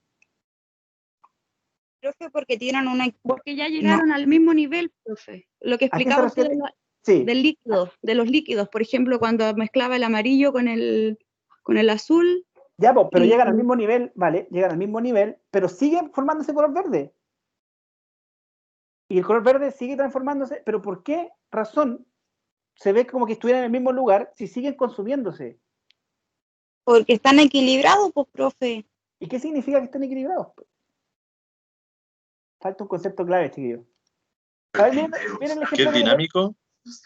[SPEAKER 2] Profe, porque ya llegaron al mismo nivel, profe. Lo que
[SPEAKER 1] ¿A qué se
[SPEAKER 2] explicaba usted
[SPEAKER 1] refiere? Sí,
[SPEAKER 2] del líquido, de los líquidos. Por ejemplo, cuando mezclaba el amarillo con el azul.
[SPEAKER 1] ya, pues, pero
[SPEAKER 2] Y
[SPEAKER 1] llegan al mismo nivel, vale, llegan al mismo nivel, pero siguen formándose color verde. Y el color verde sigue transformándose, pero ¿por qué razón se ve como que estuvieran en el mismo lugar si siguen consumiéndose?
[SPEAKER 2] porque están equilibrados, pues, profe.
[SPEAKER 1] ¿Y qué significa que estén equilibrados? Falta un concepto clave, chiquillos. A ver, miren el ejemplo.
[SPEAKER 4] ¿Qué es dinámico?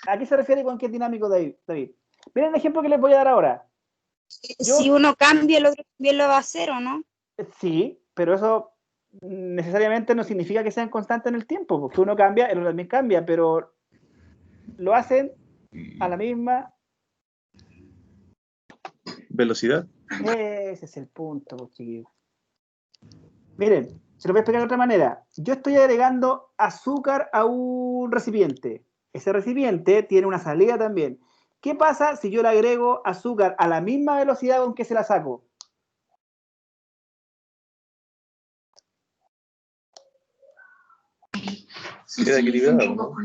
[SPEAKER 1] ¿A qué se refiere con qué es dinámico, David? Miren el ejemplo que les voy a dar ahora.
[SPEAKER 2] Si uno cambia, el otro también lo va a hacer, ¿o no?
[SPEAKER 1] Sí, pero eso necesariamente no significa que sean constantes en el tiempo, porque uno cambia, el otro también cambia, pero lo hacen a la misma
[SPEAKER 4] Velocidad.
[SPEAKER 1] Ese es el punto, pues, chiquillos. Miren, se lo voy a explicar de otra manera. Yo estoy agregando azúcar a un recipiente. Ese recipiente tiene una salida también. ¿Qué pasa si yo le agrego azúcar a la misma velocidad con que se la saco?
[SPEAKER 4] Queda equilibrado, ¿no?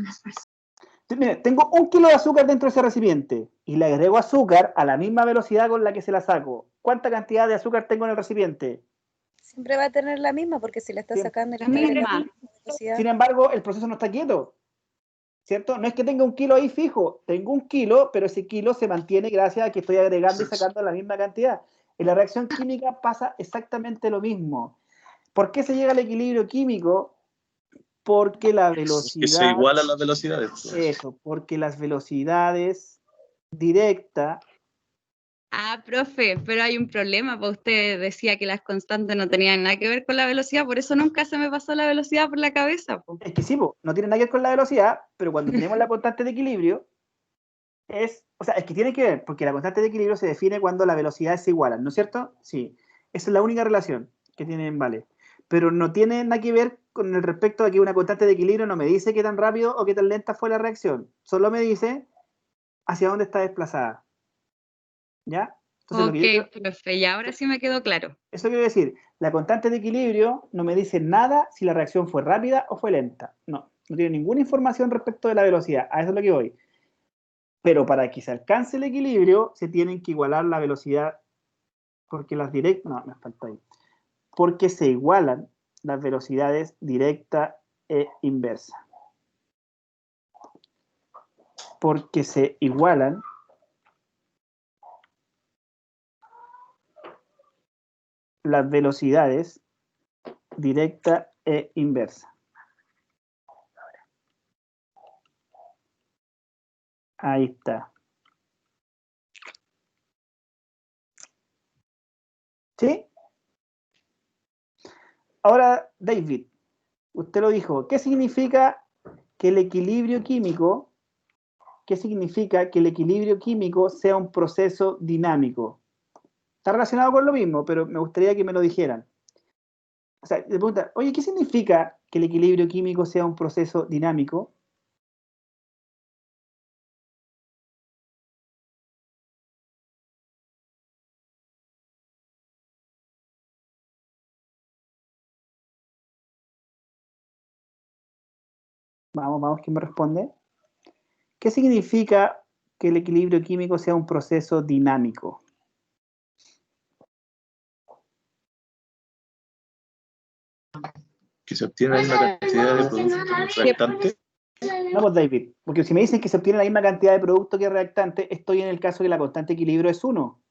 [SPEAKER 1] Miren, tengo 1 kilo de azúcar dentro de ese recipiente y le agrego azúcar a la misma velocidad con la que se la saco. ¿Cuánta cantidad de azúcar tengo en el recipiente?
[SPEAKER 5] Siempre va a tener la misma, porque si le está
[SPEAKER 1] Siempre.
[SPEAKER 5] sacando y le
[SPEAKER 2] La
[SPEAKER 5] está
[SPEAKER 2] misma.
[SPEAKER 5] agregando velocidad.
[SPEAKER 1] Sin embargo, el proceso no está quieto, ¿cierto? No es que tenga 1 kilo ahí fijo, tengo 1 kilo, pero ese kilo se mantiene gracias a que estoy agregando y sacando la misma cantidad. En la reacción química pasa exactamente lo mismo. ¿Por qué se llega al equilibrio químico? Porque la
[SPEAKER 4] Que se
[SPEAKER 1] velocidad...
[SPEAKER 4] igualan las velocidades.
[SPEAKER 1] Eso, porque las velocidades directas...
[SPEAKER 2] Ah, profe, pero hay un problema, pues usted decía que las constantes no tenían nada que ver con la velocidad, por eso nunca se me pasó la velocidad por la cabeza, pues.
[SPEAKER 1] Es que sí, no tiene nada que ver con la velocidad, pero cuando tenemos la constante de equilibrio, es que tiene que ver, porque la constante de equilibrio se define cuando las velocidades se igualan, ¿no es cierto? Sí, esa es la única relación que tienen, vale. Pero no tiene nada que ver con el respecto a que una constante de equilibrio no me dice qué tan rápido o qué tan lenta fue la reacción, solo me dice hacia dónde está desplazada. ¿Ya? Entonces,
[SPEAKER 2] Ok, profe, y ahora sí me quedó claro.
[SPEAKER 1] eso quiere decir, la constante de equilibrio no me dice nada si la reacción fue rápida o fue lenta. No tiene ninguna información respecto de la velocidad, a eso es lo que voy. Pero para que se alcance el equilibrio, se tienen que igualar la velocidad Porque las directas, no, me falta ahí. Porque se igualan las velocidades directa e inversa. Porque se igualan las velocidades directa e inversa. Ahí está. ¿Sí? Ahora, David, usted lo dijo. ¿Qué significa que el equilibrio químico, sea un proceso dinámico? Está relacionado con lo mismo, pero me gustaría que me lo dijeran. O sea, le pregunta, oye, ¿qué significa que el equilibrio químico sea un proceso dinámico? Vamos, ¿quién me responde? ¿Qué significa que el equilibrio químico sea un proceso dinámico?
[SPEAKER 4] Que se obtiene la misma cantidad de producto reactante.
[SPEAKER 1] No, pues David, porque si me dicen que se obtiene la misma cantidad de producto que reactante, estoy en el caso que la constante de equilibrio es 1.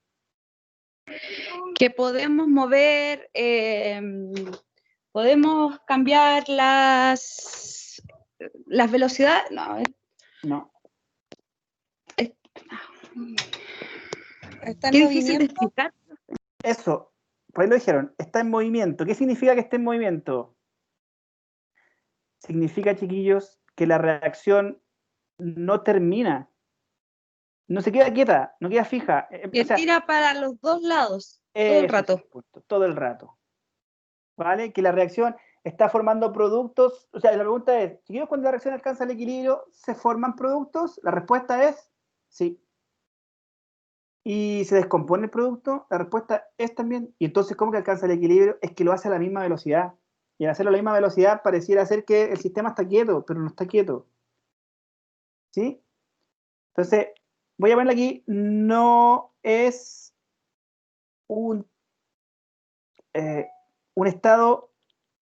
[SPEAKER 2] Que podemos mover, podemos cambiar las velocidades. No,
[SPEAKER 1] No.
[SPEAKER 5] Está en
[SPEAKER 2] qué difícil de
[SPEAKER 5] movimiento.
[SPEAKER 2] explicar.
[SPEAKER 1] Eso, por ahí lo dijeron, está en movimiento. ¿Qué significa que esté en movimiento? Significa, chiquillos, que la reacción no termina. No se queda quieta, no queda fija.
[SPEAKER 2] Que tira para los dos lados todo el rato.
[SPEAKER 1] Todo el rato. ¿Vale? Que la reacción está formando productos. O sea, la pregunta es, chiquillos, cuando la reacción alcanza el equilibrio, ¿se forman productos? La respuesta es sí. ¿Y se descompone el producto? La respuesta es también. ¿Y entonces cómo que alcanza el equilibrio? Es que lo hace a la misma velocidad. Y al hacerlo a la misma velocidad pareciera ser que el sistema está quieto, pero no está quieto. ¿Sí? Entonces, voy a ponerle aquí, no es un estado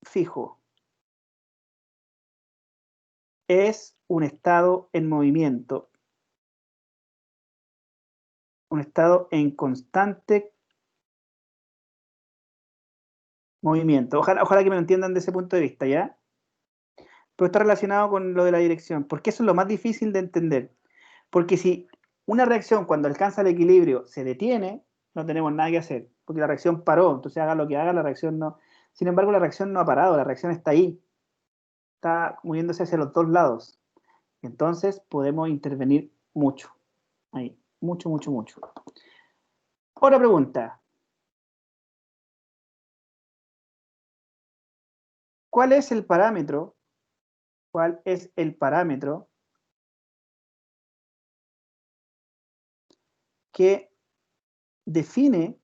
[SPEAKER 1] fijo. Es un estado en movimiento. Un estado en constante movimiento. Ojalá que me lo entiendan desde ese punto de vista, ¿ya? Pero está relacionado con lo de la dirección, porque eso es lo más difícil de entender. Porque si una reacción cuando alcanza el equilibrio se detiene, no tenemos nada que hacer, porque la reacción paró, entonces haga lo que haga, la reacción no. Sin embargo, la reacción no ha parado, la reacción está ahí, está moviéndose hacia los dos lados. Entonces podemos intervenir mucho, ahí, mucho, mucho, mucho. Otra pregunta. ¿Cuál es el parámetro? ¿Cuál es el parámetro que define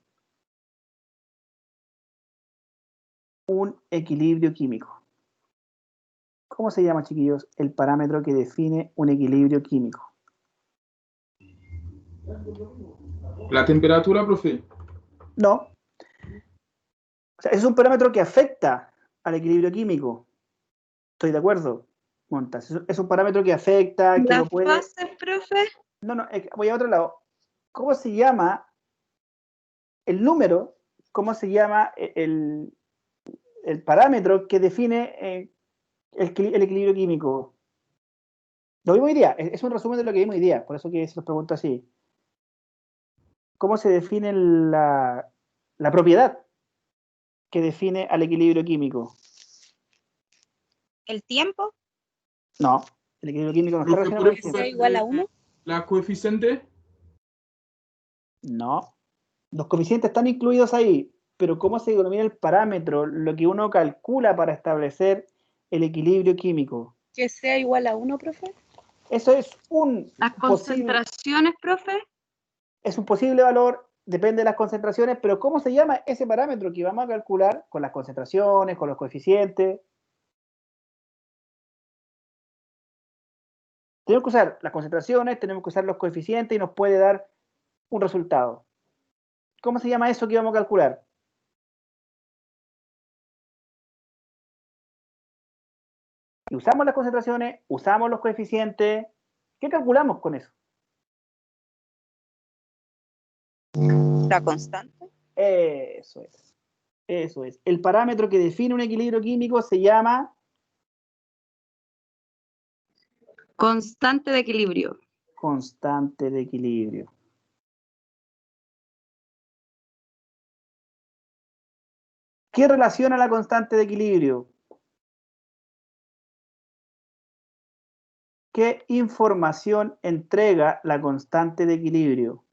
[SPEAKER 1] un equilibrio químico? ¿Cómo se llama, chiquillos, el parámetro que define un equilibrio químico?
[SPEAKER 3] La temperatura, profe.
[SPEAKER 1] No. O sea, es un parámetro que afecta al equilibrio químico. ¿Estoy de acuerdo, Montas? Es un parámetro que afecta, que
[SPEAKER 2] ¿Las
[SPEAKER 1] lo puede...
[SPEAKER 2] fases, profe?
[SPEAKER 1] No, voy a otro lado. ¿Cómo se llama el número? ¿Cómo se llama el parámetro que define el equilibrio químico? Lo vimos hoy día, es un resumen de lo que vimos hoy día, por eso que se los pregunto así. ¿Cómo se define la propiedad que define al equilibrio químico?
[SPEAKER 5] ¿El tiempo?
[SPEAKER 1] No, el equilibrio químico no está
[SPEAKER 3] Profe,
[SPEAKER 1] relacionado
[SPEAKER 3] ¿puede
[SPEAKER 1] con el tiempo.
[SPEAKER 5] ¿Sea igual a 1?
[SPEAKER 3] la coeficiente?
[SPEAKER 1] No, los coeficientes están incluidos ahí, pero ¿cómo se denomina el parámetro, lo que uno calcula para establecer el equilibrio químico?
[SPEAKER 5] ¿Que sea igual a 1, profe?
[SPEAKER 1] Eso es un
[SPEAKER 2] ¿Las
[SPEAKER 1] posible,
[SPEAKER 2] concentraciones, profe?
[SPEAKER 1] es un posible valor, depende de las concentraciones, pero ¿cómo se llama ese parámetro que vamos a calcular con las concentraciones, con los coeficientes? Tenemos que usar las concentraciones, tenemos que usar los coeficientes y nos puede dar un resultado. ¿Cómo se llama eso que vamos a calcular? Y usamos las concentraciones, usamos los coeficientes. ¿Qué calculamos con eso?
[SPEAKER 5] La constante.
[SPEAKER 1] Eso es. Eso es. El parámetro que define un equilibrio químico se llama
[SPEAKER 2] Constante de equilibrio.
[SPEAKER 1] constante de equilibrio. ¿Qué relaciona la constante de equilibrio? ¿Qué información entrega la constante de equilibrio?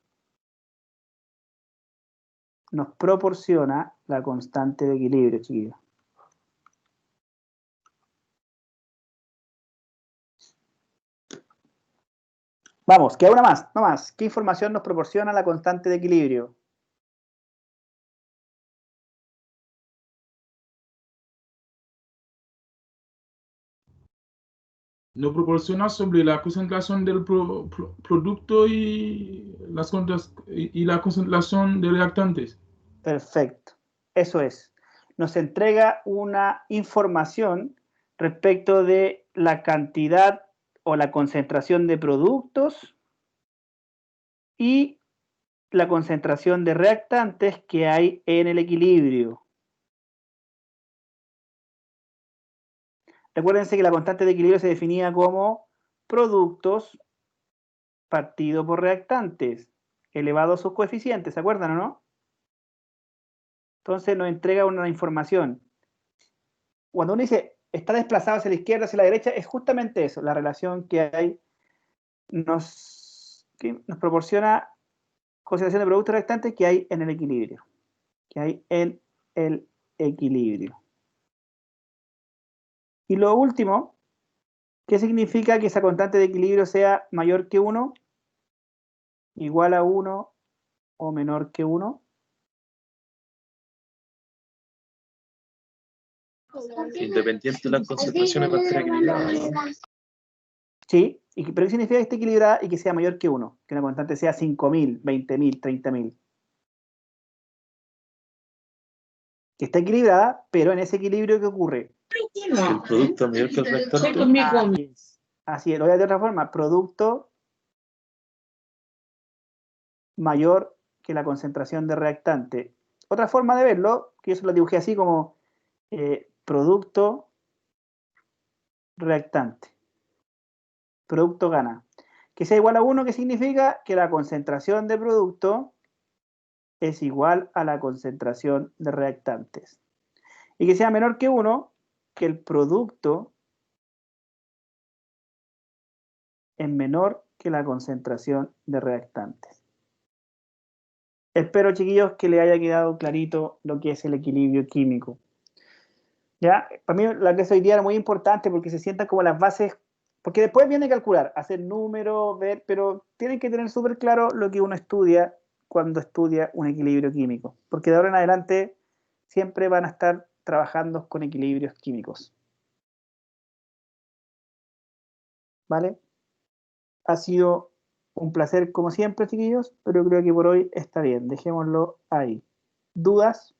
[SPEAKER 1] Nos proporciona la constante de equilibrio, chiquillos. Vamos, queda una más, no más. ¿Qué información nos proporciona la constante de equilibrio?
[SPEAKER 3] Nos proporciona sobre la concentración del producto y la concentración de reactantes.
[SPEAKER 1] Perfecto, eso es. Nos entrega una información respecto de la cantidad o la concentración de productos y la concentración de reactantes que hay en el equilibrio. Recuérdense que la constante de equilibrio se definía como productos partido por reactantes elevado a sus coeficientes, ¿se acuerdan o no? Entonces nos entrega una información. Cuando uno dice está desplazado hacia la izquierda, hacia la derecha, es justamente eso, la relación que hay que nos proporciona concentración de productos reactantes que hay en el equilibrio. Que hay en el equilibrio. Y lo último, ¿qué significa que esa constante de equilibrio sea mayor que 1, igual a 1 o menor que 1?
[SPEAKER 4] Independiente de las concentraciones va a estar equilibrada, ¿no?
[SPEAKER 1] Sí, pero ¿qué significa que esté equilibrada y que sea mayor que 1? Que una constante sea 5.000, 20.000, 30.000. Que está equilibrada, pero en ese equilibrio, ¿qué ocurre?
[SPEAKER 4] El producto es mayor que el reactante.
[SPEAKER 1] Así es, lo voy a decir de otra forma, producto mayor que la concentración de reactante. Otra forma de verlo, que yo lo dibujé así como producto reactante. Producto gana. Que sea igual a 1, ¿qué significa? Que la concentración de producto es igual a la concentración de reactantes. Y que sea menor que 1, que el producto es menor que la concentración de reactantes. Espero, chiquillos, que les haya quedado clarito lo que es el equilibrio químico. ¿Ya? Para mí la clase hoy día era muy importante porque se sientan como las bases, porque después viene a calcular, hacer números, ver, pero tienen que tener súper claro lo que uno estudia cuando estudia un equilibrio químico, porque de ahora en adelante siempre van a estar trabajando con equilibrios químicos. ¿Vale? Ha sido un placer como siempre, chiquillos, pero creo que por hoy está bien. Dejémoslo ahí. ¿Dudas?